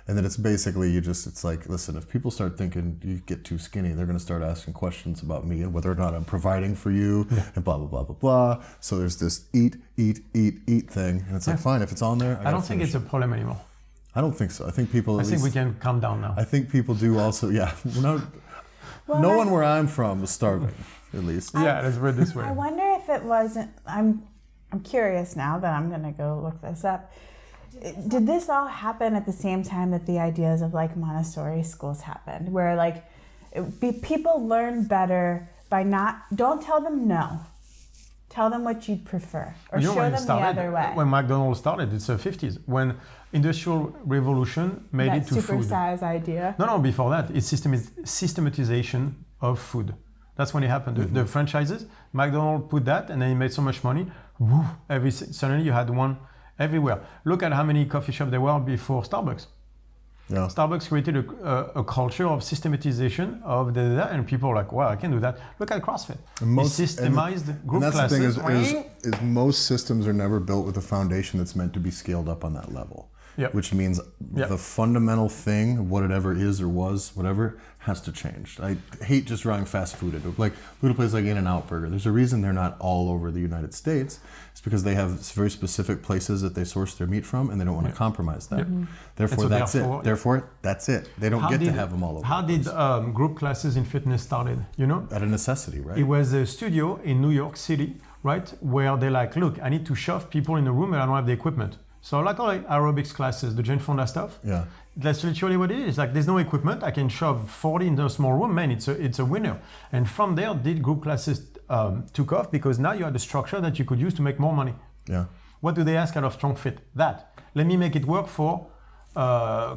And then it's basically it's like, listen, if people start thinking you get too skinny, they're going to start asking questions about me and whether or not I'm providing for you and blah, blah, blah, blah, blah. So there's this eat thing. And it's like, fine, if it's on there, I don't think it's a problem anymore. I don't think so. I think people, I think we can calm down now. I think people do also, no one where I'm from was starving, at least. Let's put it this way. I wonder if it wasn't, I'm curious now that I'm going to go look this up. Did this all happen at the same time that the ideas of like Montessori schools happened, where like people learn better by don't tell them no, tell them what you'd prefer, or show them the other way. When McDonald's started, it's the 50s, when Industrial Revolution made it to food. Supersize idea. No, before that, it's systematization of food. That's when it happened. Mm-hmm. The franchises, McDonald's put that, and then he made so much money. Suddenly you had one everywhere. Look at how many coffee shops there were before Starbucks. Yeah. Starbucks created a culture of systematization of and people are like, wow, I can do that. Look at CrossFit. Systemized group classes. The thing is most systems are never built with a foundation that's meant to be scaled up on that level. Yep. Which means the fundamental thing, whatever it is or was, whatever, has to change. I hate just drawing fast food into like little places like In-N-Out Burger. There's a reason they're not all over the United States. It's because they have very specific places that they source their meat from, and they don't want to compromise that. Yep. Therefore, that's it. They don't get to have them all over. How did group classes in fitness started? You know, at a necessity, right? It was a studio in New York City, right, where they're like, look, I need to shove people in a room and I don't have the equipment. So like all aerobics classes, the Jane Fonda stuff. Yeah. That's literally what it is. Like there's no equipment. I can shove 40 in a small room. Man, it's a winner. And from there, did group classes took off because now you had a structure that you could use to make more money. Yeah. What do they ask out of StrongFit? That. Let me make it work for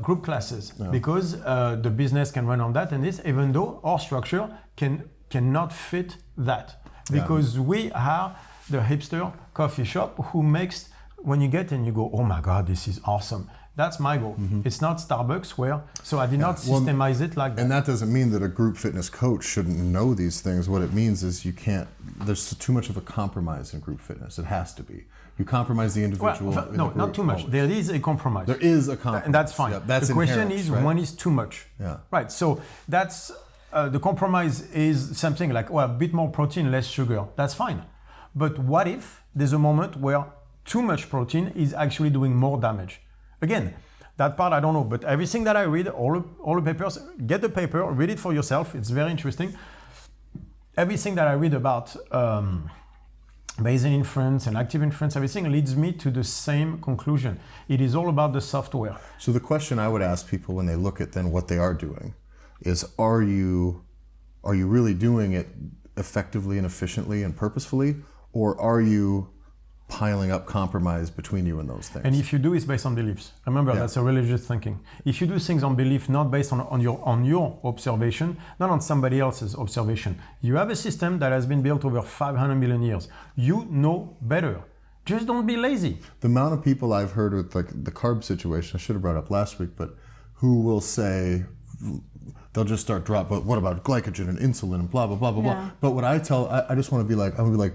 group classes because the business can run on that and this, even though our structure cannot fit that because we are the hipster coffee shop who makes. When you get in, you go, oh my God, this is awesome. That's my goal. It's not Starbucks so I did not systemize it like that. And that doesn't mean that a group fitness coach shouldn't know these things. What it means is there's too much of a compromise in group fitness. It has to be. You compromise the individual. No, not too much. There is a compromise. There is a compromise. And that's fine. Yeah, that's the question inherent, is, right? when is too much? Yeah. Right, so that's, the compromise is something like, a bit more protein, less sugar. That's fine. But what if there's a moment where too much protein is actually doing more damage? Again, that part I don't know, but everything that I read, all the papers, get the paper, read it for yourself. It's very interesting. Everything that I read about basal inference and active inference, everything leads me to the same conclusion. It is all about the software. So the question I would ask people when they look at then what they are doing is, are you really doing it effectively and efficiently and purposefully, or are you piling up compromise between you and those things? And if you do, it's based on beliefs. Remember, that's a religious thinking. If you do things on belief, not based on your observation, not on somebody else's observation, you have a system that has been built over 500 million years. You know better. Just don't be lazy. The amount of people I've heard with like the carb situation, I should have brought up last week, but who will say, they'll just start drop, but what about glycogen and insulin and blah, blah, blah, blah, blah. But what I just want to be like, I'm going to be like,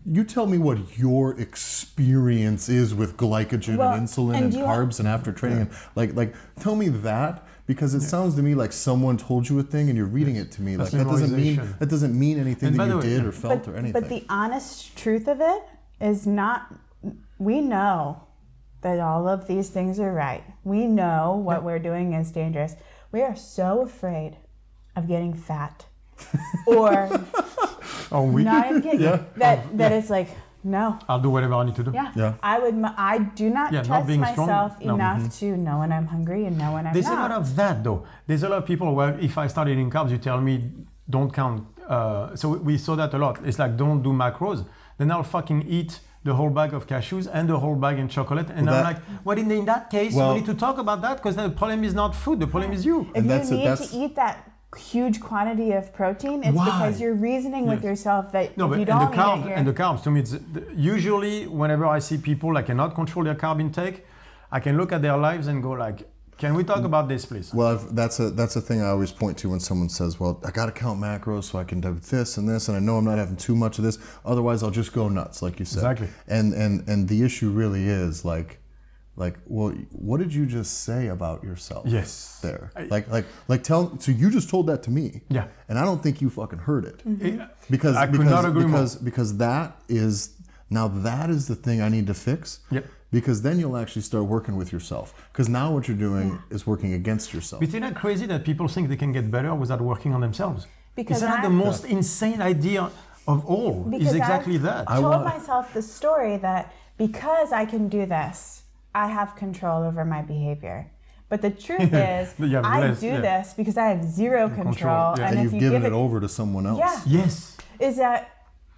you tell me what your experience is with glycogen and insulin and carbs and after training. And like, tell me that, because it sounds to me like someone told you a thing and you're reading it to me. Like that doesn't mean anything that you did or felt or anything. But the honest truth of it is not, we know that all of these things are right. We know what we're doing is dangerous. We are so afraid of getting fat or not even kidding. That it's like, no. I'll do whatever I need to do. Yeah. I do not trust myself enough to know when I'm hungry and know when I'm There's not. a lot of that though. There's a lot of people where if I start eating carbs, you tell me don't count. So we saw that a lot. It's like, don't do macros. Then I'll fucking eat the whole bag of cashews and the whole bag in chocolate. And I'm like, well, in that case, we need to talk about that, because the problem is not food. The problem is you. If you need to eat that huge quantity of protein, it's because you're reasoning with yourself that if you don't eat it, and the carbs, to me, it's usually whenever I see people that cannot control their carb intake, I can look at their lives and go like, can we talk about this, please? Well, that's a thing I always point to when someone says, well, I got to count macros so I can do this and this, and I know I'm not having too much of this, otherwise I'll just go nuts, like you said. Exactly. And the issue really is like, well, what did you just say about yourself? Yes. There. So you just told that to me. Yeah. And I don't think you fucking heard it. Mm-hmm. Because I could not agree more. Because that is the thing I need to fix. Yep. Because then you'll actually start working with yourself. Because now what you're doing is working against yourself. Isn't that crazy that people think they can get better without working on themselves? Because isn't that the most insane idea of all? Is exactly that. I told myself the story that because I can do this, I have control over my behavior. But the truth is, I do this because I have zero control. And you've given it over to someone else. Yeah. Yes. Is that,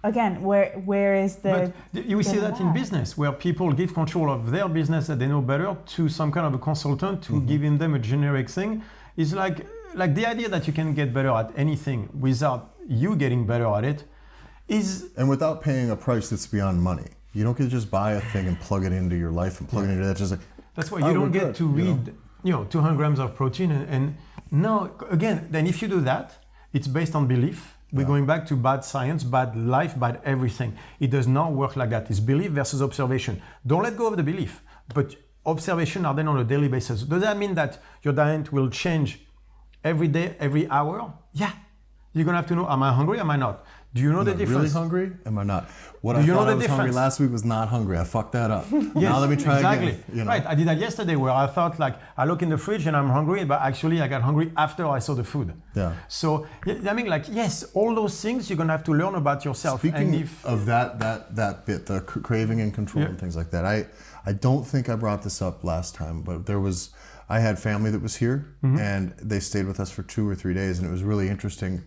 again, where is the... But you see that in business, where people give control of their business that they know better to some kind of a consultant to giving them a generic thing. Is like the idea that you can get better at anything without you getting better at it is... And without paying a price that's beyond money. You don't get to just buy a thing and plug it into your life and plug it into that. Just like, that's why you don't get to read, 200 grams of protein. And no, again, then if you do that, it's based on belief. We're going back to bad science, bad life, bad everything. It does not work like that. It's belief versus observation. Don't let go of the belief, but observation are then on a daily basis. Does that mean that your diet will change every day, every hour? Yeah. You're going to have to know, am I hungry, am I not? Do you know the difference? Really hungry? Am I not? What I thought I was hungry last week was not hungry. I fucked that up. Yes, now let me try again. Right. I did that yesterday where I thought like, I look in the fridge and I'm hungry, but actually I got hungry after I saw the food. Yeah. So, I mean, like, yes, all those things you're going to have to learn about yourself. Speaking of that bit, the craving and control and things like that, I don't think I brought this up last time, but I had family that was here and they stayed with us for 2 or 3 days, and it was really interesting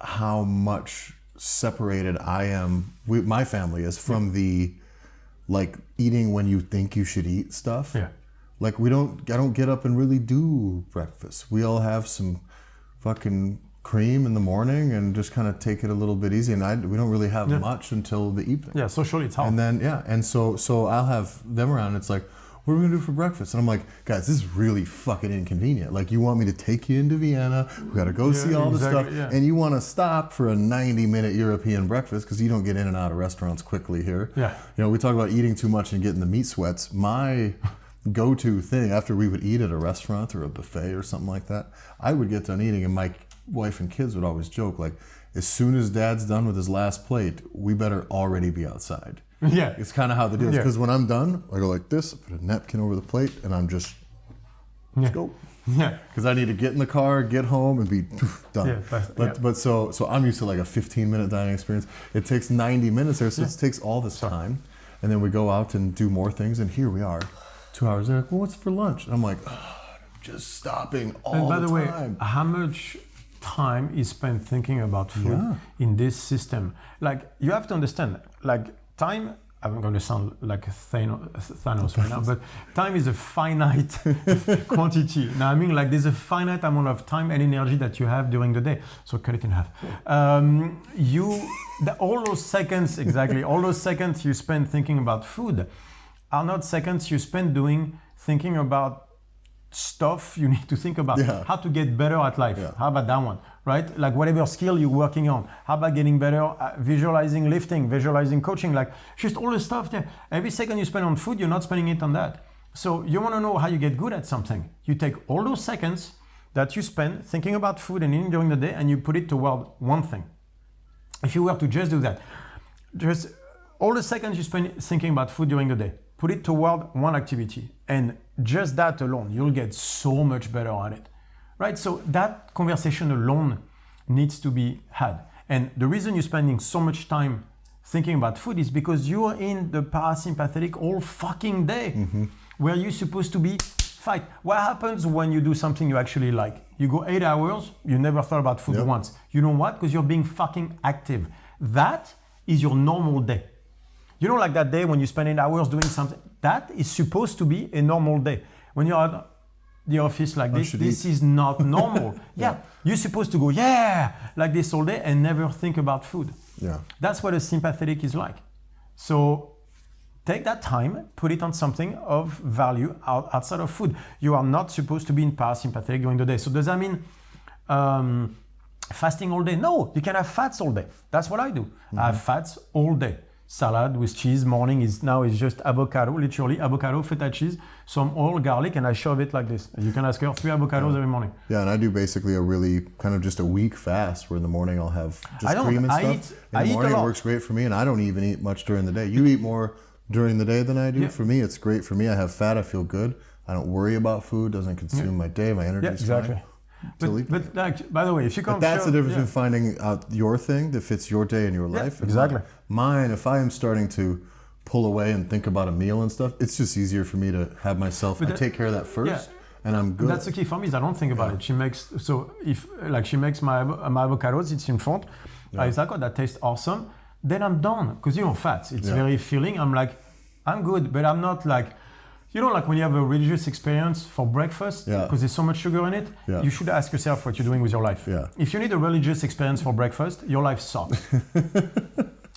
how much separated I am, my family is, from the like eating when you think you should eat stuff. Yeah. Like I don't get up and really do breakfast. We all have some fucking cream in the morning and just kind of take it a little bit easy. And we don't really have much until the evening. Yeah, socially it's hard. And then, and so I'll have them around. It's like, what are we gonna do for breakfast? And I'm like, guys, this is really fucking inconvenient. Like, you want me to take you into Vienna, we gotta go see all the stuff, and you wanna stop for a 90-minute European breakfast because you don't get in and out of restaurants quickly here. Yeah. You know, we talk about eating too much and getting the meat sweats. My go-to thing after we would eat at a restaurant or a buffet or something like that, I would get done eating and my wife and kids would always joke, like, as soon as dad's done with his last plate, we better already be outside. Yeah. It's kind of how the deal is. Because when I'm done, I go like this, put a napkin over the plate, and I'm just, let's go. Yeah. Because I need to get in the car, get home, and be done. But so I'm used to like a 15-minute dining experience. It takes 90 minutes there, so it takes all this time. And then we go out and do more things, and here we are, 2 hours. They're like, well, what's for lunch? And I'm like, just stopping all the time. And by the way, how much time is spent thinking about food in this system? Like, you have to understand, like, time, I'm going to sound like Thanos right now, but time is a finite quantity. Now, I mean, like, there's a finite amount of time and energy that you have during the day. So cut it in half. All those seconds, exactly, all those seconds you spend thinking about food are not seconds you spend thinking about stuff you need to think about. How to get better at life. How about that one, right? Like, whatever skill you're working on. How about getting better at visualizing lifting, visualizing coaching, like just all the stuff there. Every second you spend on food, you're not spending it on that. So you want to know how you get good at something. You take all those seconds that you spend thinking about food and eating during the day, and you put it toward one thing. If you were to just do that, just all the seconds you spend thinking about food during the day, put it toward one activity, and just that alone, you'll get so much better at it, right? So that conversation alone needs to be had. And the reason you're spending so much time thinking about food is because you're in the parasympathetic all fucking day, where you're supposed to be fight. What happens when you do something you actually like? You go 8 hours, you never thought about food once. You know what? Because you're being fucking active. That is your normal day. You know, like that day when you spend 8 hours doing something, that is supposed to be a normal day. When you're at the office like this is not normal. You're supposed to go, like this all day and never think about food. That's what a sympathetic is like. So take that time, put it on something of value outside of food. You are not supposed to be in parasympathetic during the day. So does that mean fasting all day? No, you can have fats all day. That's what I do. I have fats all day. Salad with cheese. Morning is just avocado, literally avocado, feta cheese, some oil, garlic, and I shove it like this. You can ask her 3 avocados every morning. Yeah, and I do basically a really kind of just a week fast where in the morning I'll have just cream and stuff. In the morning it works great for me, and I don't even eat much during the day. You eat more during the day than I do. For me, it's great for me. I have fat, I feel good. I don't worry about food, doesn't consume my day, my energy is fine. But like, by the way, if you come, that's the difference between finding out your thing that fits your day and your life. Exactly. Mine, if I am starting to pull away and think about a meal and stuff, it's just easier for me to have myself. I take care of that first, and I'm good. That's the key for me. Is I don't think about it. She makes she makes my avocados. It's in front. I was like, oh, that tastes awesome. Then I'm done because fats. It's very filling. I'm like, I'm good, but I'm not like. Like when you have a religious experience for breakfast, because there's so much sugar in it, you should ask yourself what you're doing with your life. If you need a religious experience for breakfast, your life sucks.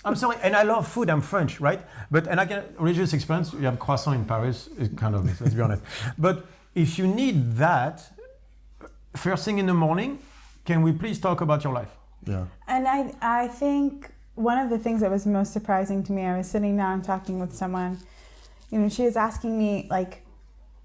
I'm sorry, and I love food, I'm French, right? And I get religious experience, you have croissant in Paris, it kind of is, let's be honest. But if you need that, first thing in the morning, can we please talk about your life? And I think one of the things that was most surprising to me, I was sitting down talking with someone, she was asking me, like,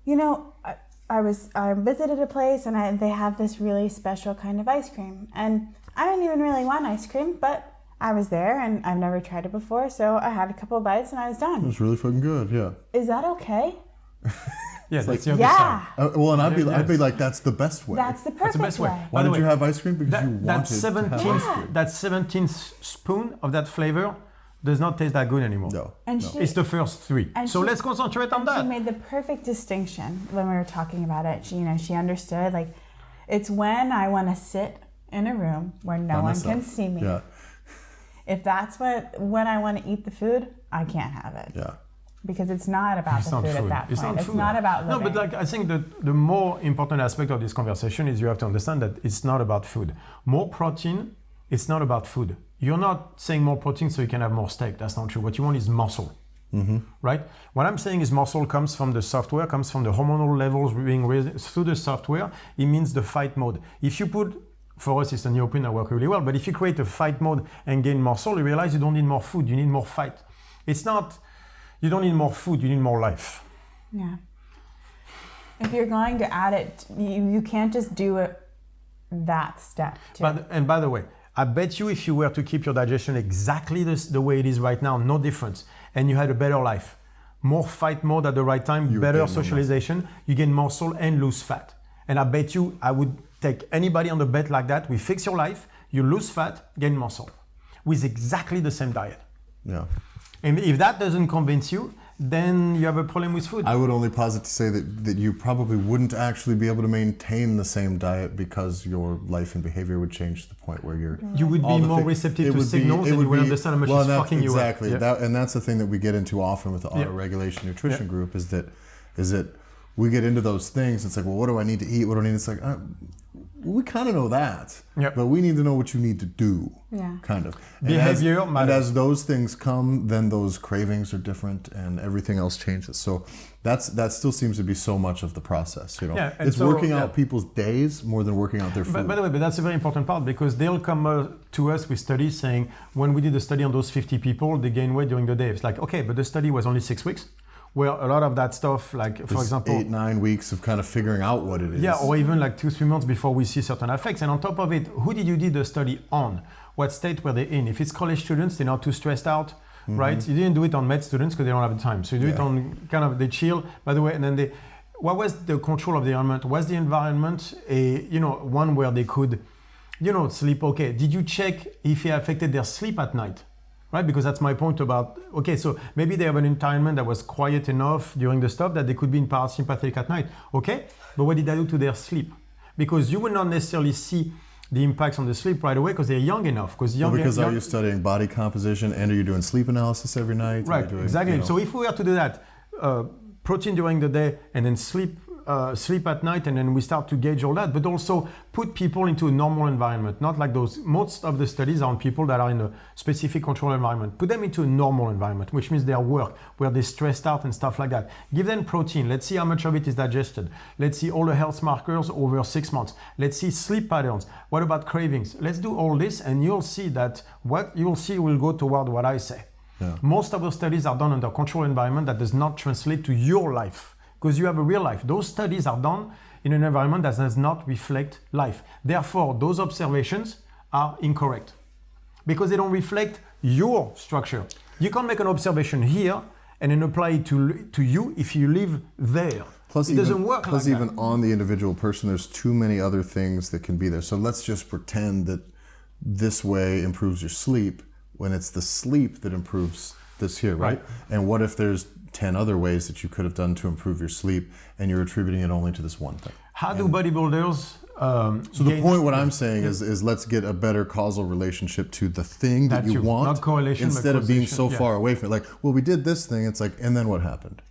I visited a place and they have this really special kind of ice cream. And I didn't even really want ice cream, but I was there and I've never tried it before. So I had a couple of bites and I was done. It was really fucking good, Is that okay? That's the other side. Well, and I'd be like, that's the best way. That's the perfect way. Why did you have ice cream? Because you wanted to have ice cream. That 17th spoon of that flavor does not taste that good anymore. No. It's the first 3. So let's concentrate on that. She made the perfect distinction when we were talking about it. She understood, like, it's when I want to sit in a room where no one can see me. If that's when I want to eat the food, I can't have it. Because it's not about the food at that point. It's not about living. No, but I think that the more important aspect of this conversation is you have to understand that it's not about food. More protein, it's not about food. You're not saying more protein so you can have more steak. That's not true. What you want is muscle. right? What I'm saying is muscle comes from the software, comes from the hormonal levels being raised through the software. It means the fight mode. If you put, for us, it's an European that work really well, but if you create a fight mode and gain muscle, you realize you don't need more food, you need more fight. It's not, you don't need more food, you need more life. Yeah. If you're going to add it, you can't just do it that step. And by the way, I bet you if you were to keep your digestion exactly the way it is right now, no difference, and you had a better life, more fight mode at the right time, better socialization, you gain muscle and lose fat. And I bet you, I would take anybody on the bet like that. We fix your life, you lose fat, gain muscle, with exactly the same diet. Yeah. And if that doesn't convince you, then you have a problem with food. I would only posit to say that you probably wouldn't actually be able to maintain the same diet because your life and behavior would change to the point where you would be more receptive to signals and you would understand how much it's fucking you up. Exactly. And that's the thing that we get into often with the auto-regulation nutrition group is that we get into those things. It's like, well, what do I need to eat? What do I need? It's like, we kind of know that, but we need to know what you need to do, kind of. Behavior and as those things come, then those cravings are different and everything else changes. So that still seems to be so much of the process, you know. Yeah, it's working out people's days more than working out their food. But by the way, that's a very important part because they'll come to us with studies saying, when we did a study on those 50 people, they gained weight during the day. It's like, okay, but the study was only 6 weeks. Where a lot of that stuff, like for example, 8-9 weeks of kind of figuring out what it is. Yeah, or even like 2-3 months before we see certain effects. And on top of it, who did you do the study on? What state were they in? If it's college students, they're not too stressed out, right? You didn't do it on med students because they don't have the time. So you do it on kind of, they chill, by the way, and then what was the control of the environment? Was the environment one where they could, sleep okay? Did you check if it affected their sleep at night? Right, because that's my point about, okay, so maybe they have an environment that was quiet enough during the stuff that they could be in parasympathetic at night. Okay, but what did that do to their sleep? Because you will not necessarily see the impacts on the sleep right away because they're young enough. Because are you studying body composition and are you doing sleep analysis every night? Right, exactly. So if we were to do that, protein during the day and then sleep at night, and then we start to gauge all that, but also put people into a normal environment, not like those. Most of the studies are on people that are in a specific controlled environment. Put them into a normal environment, which means their work, where they're stressed out and stuff like that. Give them protein. Let's see how much of it is digested. Let's see all the health markers over 6 months. Let's see sleep patterns. What about cravings? Let's do all this, and you'll see that what you'll see will go toward what I say. Yeah. Most of those studies are done under a controlled environment that does not translate to your life. Because you have a real life. Those studies are done in an environment that does not reflect life. Therefore, those observations are incorrect because they don't reflect your structure. You can't make an observation here and then apply it to you if you live there. Plus, it doesn't work like that. Even on the individual person, there's too many other things that can be there. So let's just pretend that this way improves your sleep when it's the sleep that improves this here, right? And what if there's 10 other ways that you could have done to improve your sleep and you're attributing it only to this one thing? How do bodybuilders so the point, what I'm saying is let's get a better causal relationship to the thing that you want, not correlation, instead of being so far away from it. Like, well, we did this thing, it's like, and then what happened?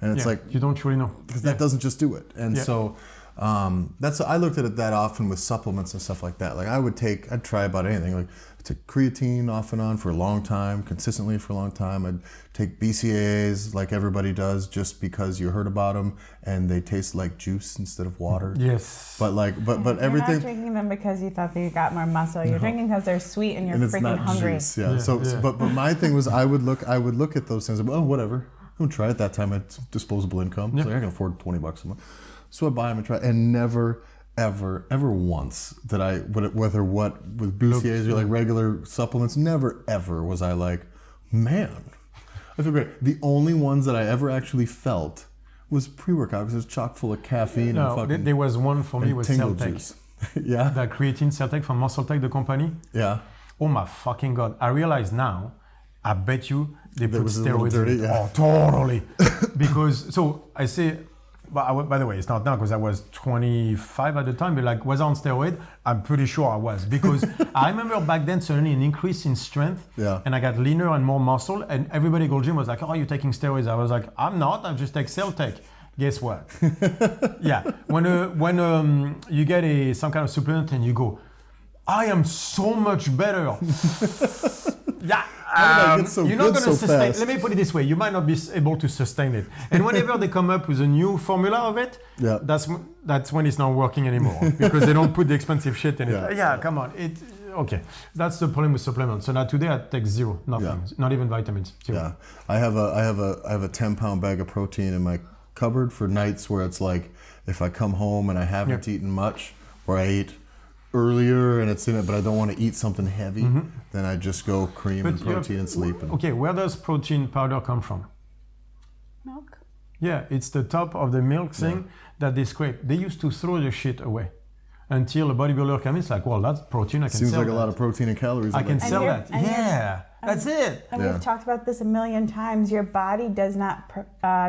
And it's like, you don't really know. Because that doesn't just do it. And so I looked at it that often with supplements and stuff like that. Like I'd try about anything. Like I took creatine off and on for a long time, consistently for a long time. I'd take BCAAs like everybody does just because you heard about them and they taste like juice instead of water. Yes. But you're everything. You're not drinking them because you thought that you got more muscle. You're drinking because they're sweet and you're freaking hungry. Juice, yeah. But my thing was I would look at those things. Oh, whatever. I'm gonna try it. That time I had disposable income. So I can afford $20 a month. So I buy them and try, and never, ever once did I, whether what with BCAAs or like regular supplements, never ever was I like, man, I feel great. The only ones that I ever actually felt was pre-workout because it was chock full of caffeine and fucking. There was one for me with Celtec. Yeah. That creatine Celtec from Muscle-Tech, the company. Yeah. Oh my fucking God. I realize now, I bet you they put steroids in it. Yeah. Oh, totally. Because, so I say, by the way, it's not now because I was 25 at the time, but like, was I on steroid? I'm pretty sure I was because I remember back then suddenly an increase in strength and I got leaner and more muscle and everybody at Gold Gym was like, oh, you're taking steroids. I was like, I'm not, I just take Celtec. Guess what? Yeah, when you get some kind of supplement and you go, I am so much better. Yeah, How did I get so you're not good going so to sustain. fast? Let me put it this way: you might not be able to sustain it. And whenever they come up with a new formula of it, Yeah. that's when it's not working anymore because they don't put the expensive shit in it. Yeah. Yeah, come on. Okay. That's the problem with supplements. So now today I take zero, nothing, not even vitamins. Zero. Yeah, I have a 10-pound bag of protein in my cupboard for nights where it's like if I come home and I haven't eaten much, or I ate earlier and it's in it, but I don't want to eat something heavy, then I just go cream and protein and sleep. Okay, where does protein powder come from? Milk. Yeah, it's the top of the milk thing that they scrape. They used to throw the shit away until a bodybuilder came in. It's like, well, that's protein. I can Seems sell like that. a lot of protein and calories. I can sell that. and Yeah, that's it. And Yeah. we've talked about this a million times. Your body does not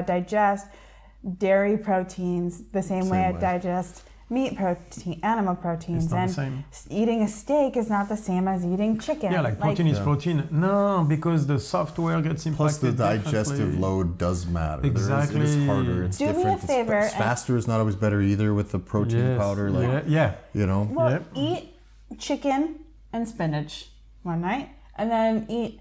digest dairy proteins the same way it digests meat protein, animal proteins. It's not And the same. eating a steak is not the same as eating chicken. Yeah, like protein is protein. No, because the software gets impacted. Plus the digestive differently. load does matter. Exactly. It is harder. It's Do me a different. favor It's faster is not always better either with the protein powder. Like, you know. Well, eat chicken and spinach one night, and then eat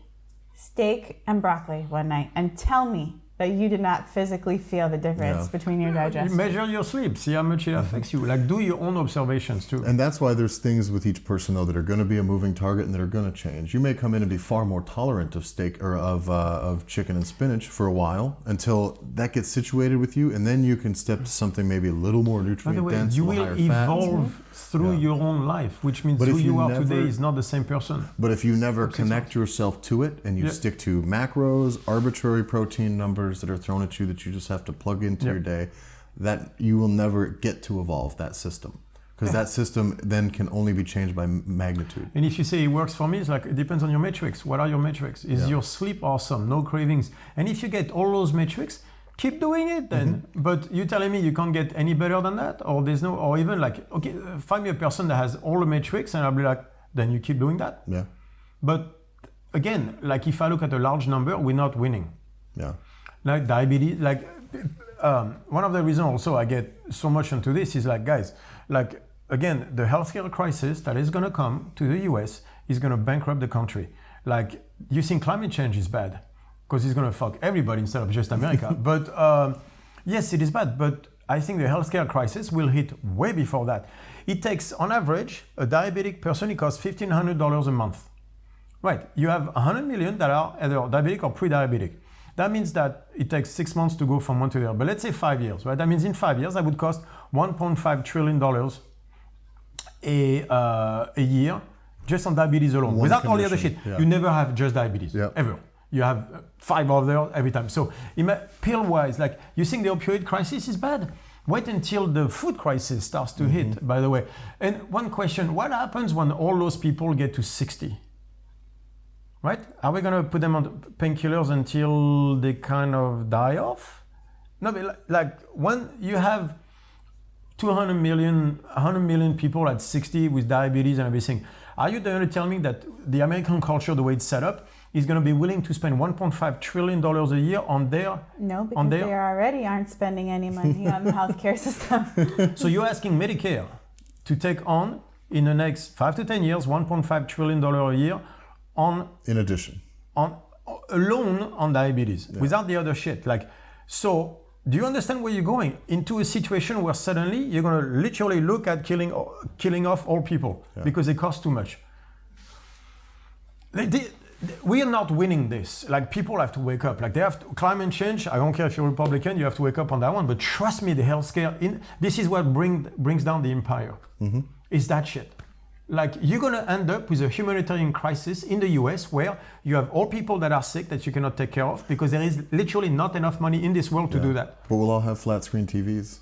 steak and broccoli one night, and tell me that you did not physically feel the difference between your digestion. Measure your sleep, see how much it affects you. Like, do your own observations too. And that's why there's things with each person though that are going to be a moving target and that are going to change. You may come in and be far more tolerant of steak or of chicken and spinach for a while until that gets situated with you, and then you can step to something maybe a little more By the nutrient way, dense, you a little will higher fat. evolve through your own life, which means But who if you you are never- today is not the same person. But if you never connect yourself to it and you stick to macros, arbitrary protein numbers that are thrown at you that you just have to plug into your day, that you will never get to evolve that system. Because that system then can only be changed by magnitude. And if you say it works for me, it's like, it depends on your metrics. What are your metrics? Is your sleep awesome? No cravings? And if you get all those metrics, keep doing it then. But you telling me you can't get any better than that? Or there's no, or even like, okay, find me a person that has all the metrics and I'll be like, then you keep doing that. Yeah. But again, like if I look at a large number, we're not winning. Yeah. Like diabetes, like one of the reasons also I get so much into this is like, guys, like again, the healthcare crisis that is going to come to the US is going to bankrupt the country. Like, you think climate change is bad because it's going to fuck everybody instead of just America. But yes, it is bad. But I think the healthcare crisis will hit way before that. It takes, on average, a diabetic person, it costs $1,500 a month. Right, you have 100 million that are either diabetic or pre-diabetic. That means that it takes 6 months to go from one to the other. But let's say 5 years, right? That means in 5 years, that would cost $1.5 trillion a year just on diabetes alone. One without all the other shit. condition, You never have just diabetes, Yeah. ever. You have 5 others every time. So pill-wise, like, you think the opioid crisis is bad? Wait until the food crisis starts to hit, by the way. And one question, what happens when all those people get to 60? Right? Are we going to put them on painkillers until they kind of die off? No, but like when you have 100 million people at 60 with diabetes and everything, are you going to tell me that the American culture, the way it's set up, is going to be willing to spend $1.5 trillion a year on their... No, because they already aren't spending any money on the healthcare system. So you're asking Medicare to take on, in the next 5 to 10 years, $1.5 trillion a year on... In addition. Alone on diabetes, without the other shit. Like, so do you understand where you're going? Into a situation where suddenly you're going to literally look at killing off all people because they cost too much. We are not winning this. Like, people have to wake up. Like, they have to, climate change. I don't care if you're Republican, you have to wake up on that one. But trust me, the healthcare, this is what brings down the empire. Is that shit. Like, you're going to end up with a humanitarian crisis in the US where you have all people that are sick that you cannot take care of because there is literally not enough money in this world to do that. But we'll all have flat screen TVs.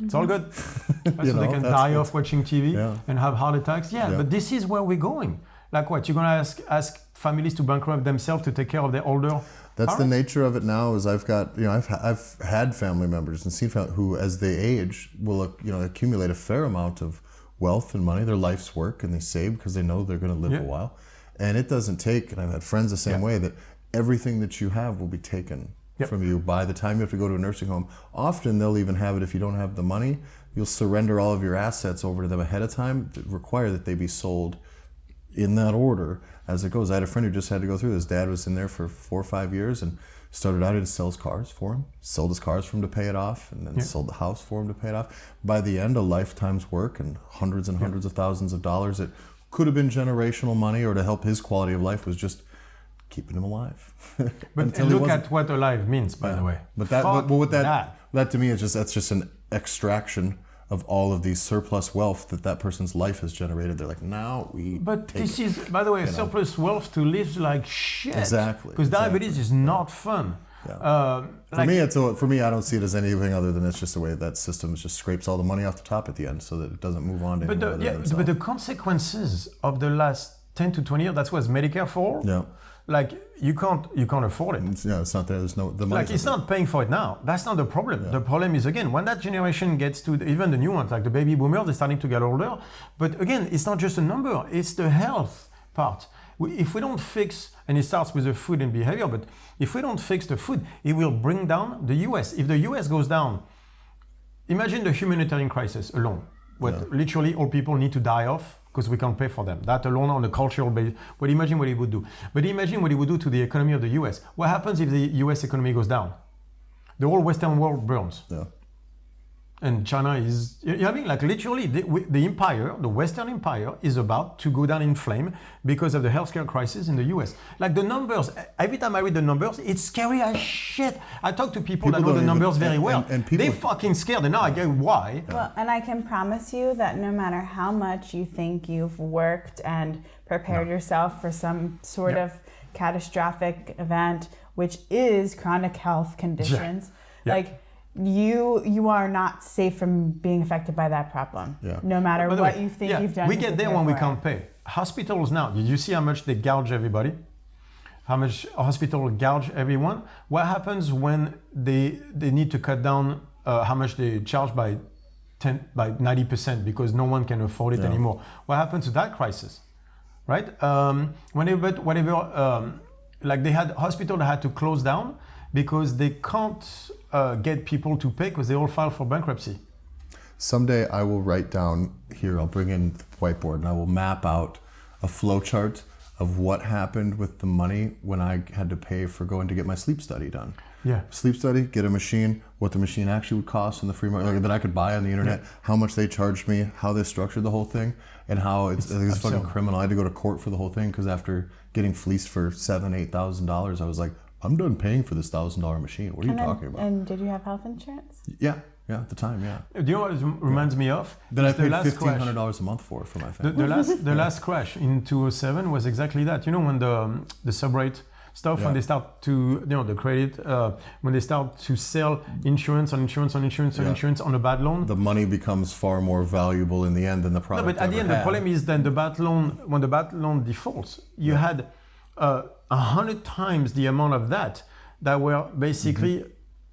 It's all good. So they can that's die good. off watching TV and have heart attacks. Yeah, but this is where we're going. Like, what? You're going to ask families to bankrupt themselves to take care of their older That's parents? the nature of it now. Is I've got, I've had family members and seen who, as they age, will accumulate a fair amount of wealth and money, their life's work, and they save because they know they're going to live a while. And it doesn't take, and I've had friends the same way, that everything that you have will be taken from you by the time you have to go to a nursing home. Often they'll even have it, if you don't have the money, you'll surrender all of your assets over to them ahead of time that require that they be sold in that order as it goes. I had a friend who just had to go through. His dad was in there for 4 or 5 years and started out, he sells cars for him, sold his cars for him to pay it off, and then sold the house for him to pay it off. By the end, a lifetime's work and hundreds of thousands of dollars. It could have been generational money, or to help his quality of life was just keeping him alive. But look at what alive means, by the way. But that to me is that's just an extraction of all of these surplus wealth that person's life has generated. They're like, now we. But this is, by the way, surplus wealth to live like shit. Exactly. Because diabetes is not fun. Yeah. For me, I don't see it as anything other than it's just the way that system just scrapes all the money off the top at the end, so that it doesn't move on to anyone. But the consequences of the last 10 to 20 years, that's what Medicare for. Yeah. Like you can't afford it. It's not there. There's no the money. Like it's not paying for it now. That's not the problem. Yeah. The problem is, again, when that generation gets to even the new ones, like the baby boomers, they're starting to get older. But again, it's not just a number. It's the health part. If we don't fix, and it starts with the food and behavior, but if we don't fix the food, it will bring down the US. If the US goes down, imagine the humanitarian crisis alone, literally all people need to die off because we can't pay for them. That alone on a cultural basis. But imagine what it would do. But imagine what it would do to the economy of the US. What happens if the US economy goes down? The whole Western world burns. Yeah. And China is, I mean, like literally the empire, the Western empire is about to go down in flame because of the healthcare crisis in the US. Like the numbers, every time I read the numbers, it's scary as shit. I talk to people that know the numbers very well. And they're fucking scared, and now I get why. Well, and I can promise you that no matter how much you think you've worked and prepared yourself for some sort of catastrophic event, which is chronic health conditions, like you are not safe from being affected by that problem. Yeah. No matter what you think you've done. We get there when we can't pay. Hospitals now, did you see how much they gouge everybody? How much hospitals gouge everyone? What happens when they need to cut down how much they charge by 90% because no one can afford it anymore? What happens to that crisis? Right? Like they had hospital that had to close down because they can't get people to pay because they all file for bankruptcy. Someday I will write down here, I'll bring in the whiteboard and I will map out a flow chart of what happened with the money when I had to pay for going to get my sleep study done. Yeah. Sleep study, get a machine, what the machine actually would cost in the free market, that I could buy on the internet, how much they charged me, how they structured the whole thing, and how it's fucking criminal. I had to go to court for the whole thing because after getting fleeced for $7,000-8,000, I was like, I'm done paying for this $1,000 machine. What are you talking about? And did you have health insurance? Yeah, at the time, yeah. Do you know what it reminds me of? That I paid $1,500 a month for my family. The last crash in 2007 was exactly that. You know, when the subrate stuff, when they start to, the credit, when they start to sell insurance on insurance on a bad loan. The money becomes far more valuable in the end than the product. No, but at the end, the problem is then when the bad loan defaults, you had 100 times the amount of that were basically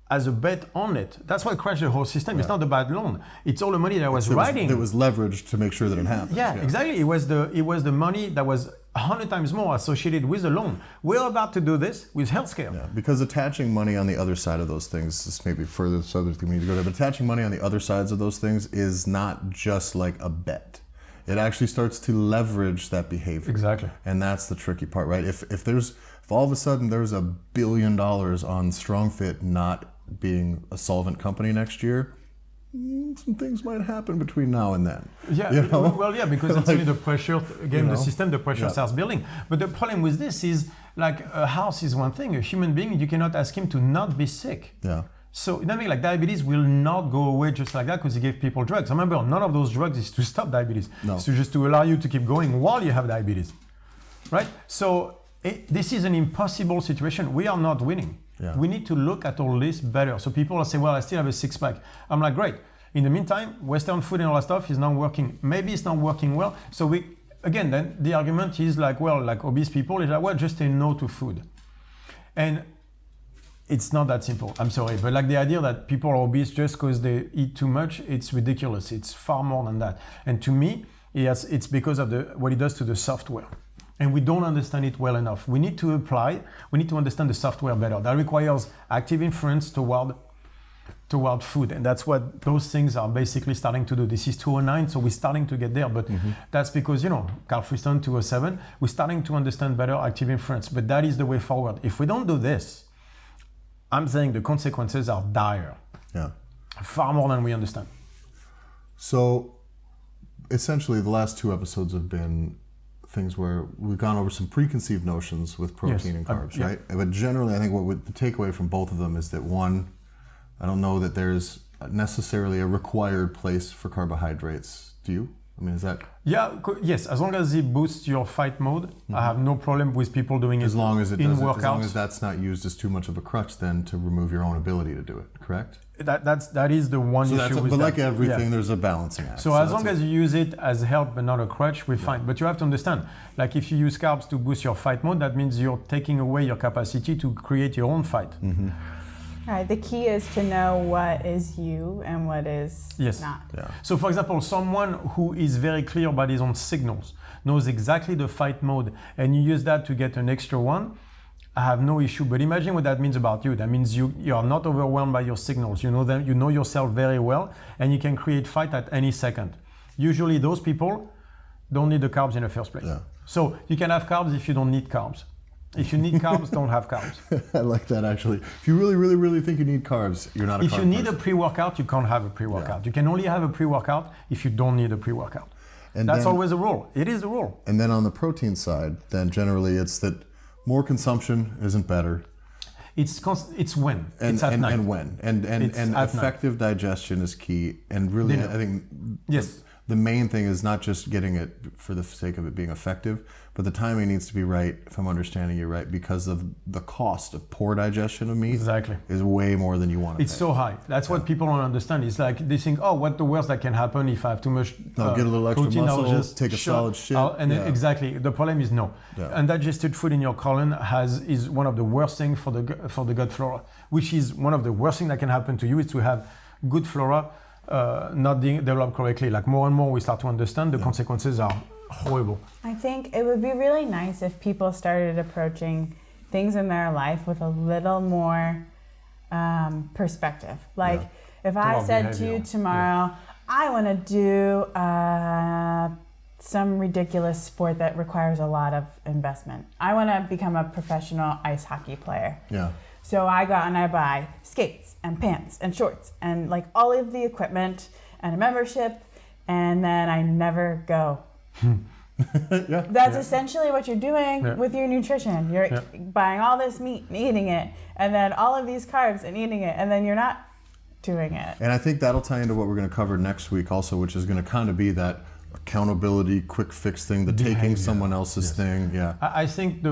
as a bet on it. That's what crashed the whole system. It's not the bad loan. It's all the money that was riding. There was leverage to make sure that it happened. Yeah, exactly. It was the money that was 100 times more associated with the loan. We're about to do this with healthcare. Yeah, because attaching money on the other side of those things, this may be further so there's going to go there, but attaching money on the other sides of those things is not just like a bet. It actually starts to leverage that behavior. Exactly. And that's the tricky part, right? If all of a sudden there's $1 billion on StrongFit not being a solvent company next year, some things might happen between now and then. Yeah, well, yeah, because it's only the pressure, again, the system, the pressure starts building. But the problem with this is, like, a house is one thing. A human being, you cannot ask him to not be sick. Yeah. So, you know what I mean? Like, diabetes will not go away just like that because you give people drugs. Remember, none of those drugs is to stop diabetes. No. It's just to allow you to keep going while you have diabetes, right? So, this is an impossible situation. We are not winning. Yeah. We need to look at all this better. So people will say, well, I still have a six-pack. I'm like, great. In the meantime, Western food and all that stuff is not working. Maybe it's not working well. So then the argument is like, well, like obese people is like, well, just say no to food. And it's not that simple. I'm sorry. But like the idea that people are obese just because they eat too much, it's ridiculous. It's far more than that. And to me, it's because of what it does to the software. And we don't understand it well enough. We need to understand the software better. That requires active inference toward toward food. And that's what those things are basically starting to do. This is 209, so we're starting to get there. But that's because, Carl Friston, 207, we're starting to understand better active inference. But that is the way forward. If we don't do this, I'm saying the consequences are dire. Yeah. Far more than we understand. So essentially the last 2 episodes have been things where we've gone over some preconceived notions with protein and carbs, right? But generally, I think the takeaway from both of them is that one, I don't know that there's necessarily a required place for carbohydrates. Do you? I mean, is that? Yeah, yes. As long as it boosts your fight mode, I have no problem with people doing it as long as it in doesn't, workouts. as long as that's not used as too much of a crutch, then to remove your own ability to do it. Correct? That is the one issue with but that. like everything, there's a balancing act. So as long as you use it as help but not a crutch, we're fine. But you have to understand, like if you use carbs to boost your fight mode, that means you're taking away your capacity to create your own fight. All right, the key is to know what is you and what is not. Yeah. So for example, someone who is very clear about his own signals, knows exactly the fight mode, and you use that to get an extra one, I have no issue. But imagine what that means about you. That means you are not overwhelmed by your signals. You know them, you know yourself very well, and you can create fight at any second. Usually those people don't need the carbs in the first place. Yeah. So you can have carbs if you don't need carbs. If you need carbs, don't have carbs. I like that actually. If you really, really, really think you need carbs, you're not a carb If you need person. a pre-workout, you can't have a pre-workout. Yeah. You can only have a pre-workout if you don't need a pre-workout. And that's then, always a rule. It is a rule. And then on the protein side, then generally it's that more consumption isn't better. It's when. And, it's at and, night. and when. And effective digestion is key. And really, I think the main thing is not just getting it for the sake of it being effective, but the timing needs to be right, if I'm understanding you right, because of the cost of poor digestion of meat is way more than you want to It's so high. That's what people don't understand. It's like they think, oh, what the worst that can happen if I have too much get a little extra protein, muscle, I'll just take a solid shit. Exactly. The problem is no. Yeah. Undigested food in your colon is one of the worst things for the gut flora, which is one of the worst things that can happen to you is to have good flora not being developed correctly. Like more and more we start to understand the consequences are horrible. I think it would be really nice if people started approaching things in their life with a little more perspective. Like if I said to you tomorrow, I want to do some ridiculous sport that requires a lot of investment. I want to become a professional ice hockey player. Yeah. So I go out and I buy skates and pants and shorts and like all of the equipment and a membership, and then I never go. That's essentially what you're doing with your nutrition. You're buying all this meat and eating it, and then all of these carbs and eating it, and then you're not doing it. And I think that'll tie into what we're going to cover next week also, which is going to kind of be that accountability, quick fix thing, the taking someone else's thing. Yeah. I think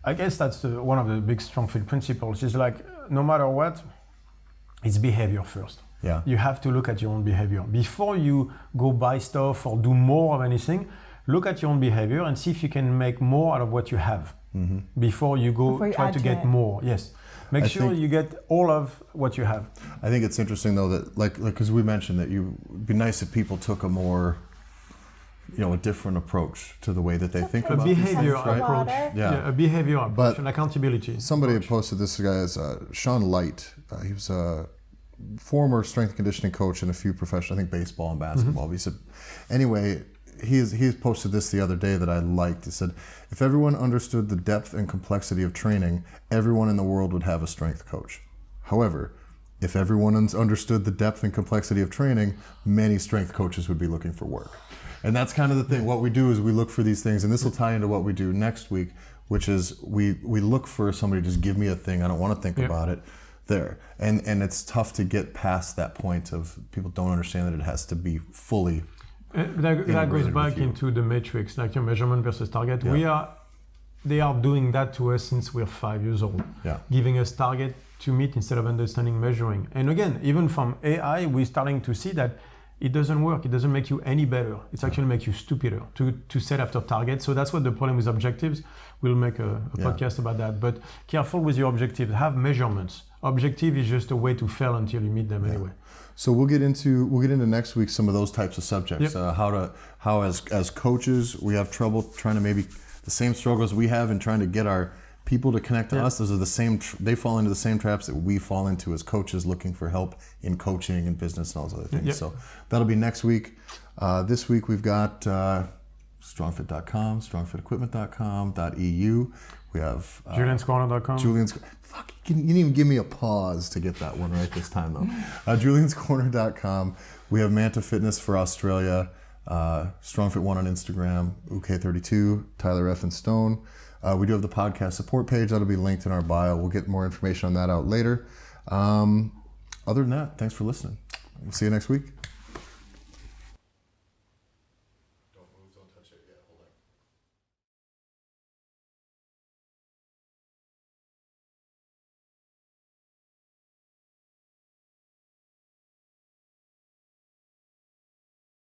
I guess that's one of the big StrongFit principles is like, no matter what, it's behavior first. Yeah. You have to look at your own behavior. Before you go buy stuff or do more of anything, look at your own behavior and see if you can make more out of what you have before you try to get more. Yes. Make sure you get all of what you have. I think it's interesting though that like because we mentioned that it'd be nice if people took a more a different approach to the way that they think about behavior these things, approach. right? A behavior approach and accountability. Somebody had posted this guy as Sean Light. He was a former strength and conditioning coach in a few professional, I think baseball and basketball. He said, anyway, he's posted this the other day that I liked. He said, if everyone understood the depth and complexity of training, everyone in the world would have a strength coach. However, if everyone understood the depth and complexity of training, many strength coaches would be looking for work. And that's kind of the thing. What we do is we look for these things, and this will tie into what we do next week, which is we look for somebody to just give me a thing. I don't want to think about it. There. And it's tough to get past that point of people don't understand that it has to be fully that goes back into the matrix, like your measurement versus target. They are doing that to us since we're 5 years old, giving us target to meet instead of understanding measuring. And again, even from AI, we're starting to see that it doesn't work. It doesn't make you any better. It's actually make you stupider to set after target. So that's what the problem with objectives. We'll make a podcast about that. But careful with your objectives. Have measurements. Objective is just a way to fail until you meet them anyway. So we'll get into next week some of those types of subjects. How as coaches we have trouble trying to maybe the same struggles we have in trying to get our people to connect to us. Those are the same. They fall into the same traps that we fall into as coaches looking for help in coaching and business and all those other things. Yep. So that'll be next week. This week we've got strongfit.com, strongfitequipment.com.eu. We have Julian'sCorner.com. Fuck, you didn't even give me a pause to get that one right this time though. Julian'sCorner.com. We have Manta Fitness for Australia. StrongFit1 on Instagram. UK32. Tyler Effin Stone. We do have the podcast support page. That'll be linked in our bio. We'll get more information on that out later. Other than that, thanks for listening. We'll see you next week.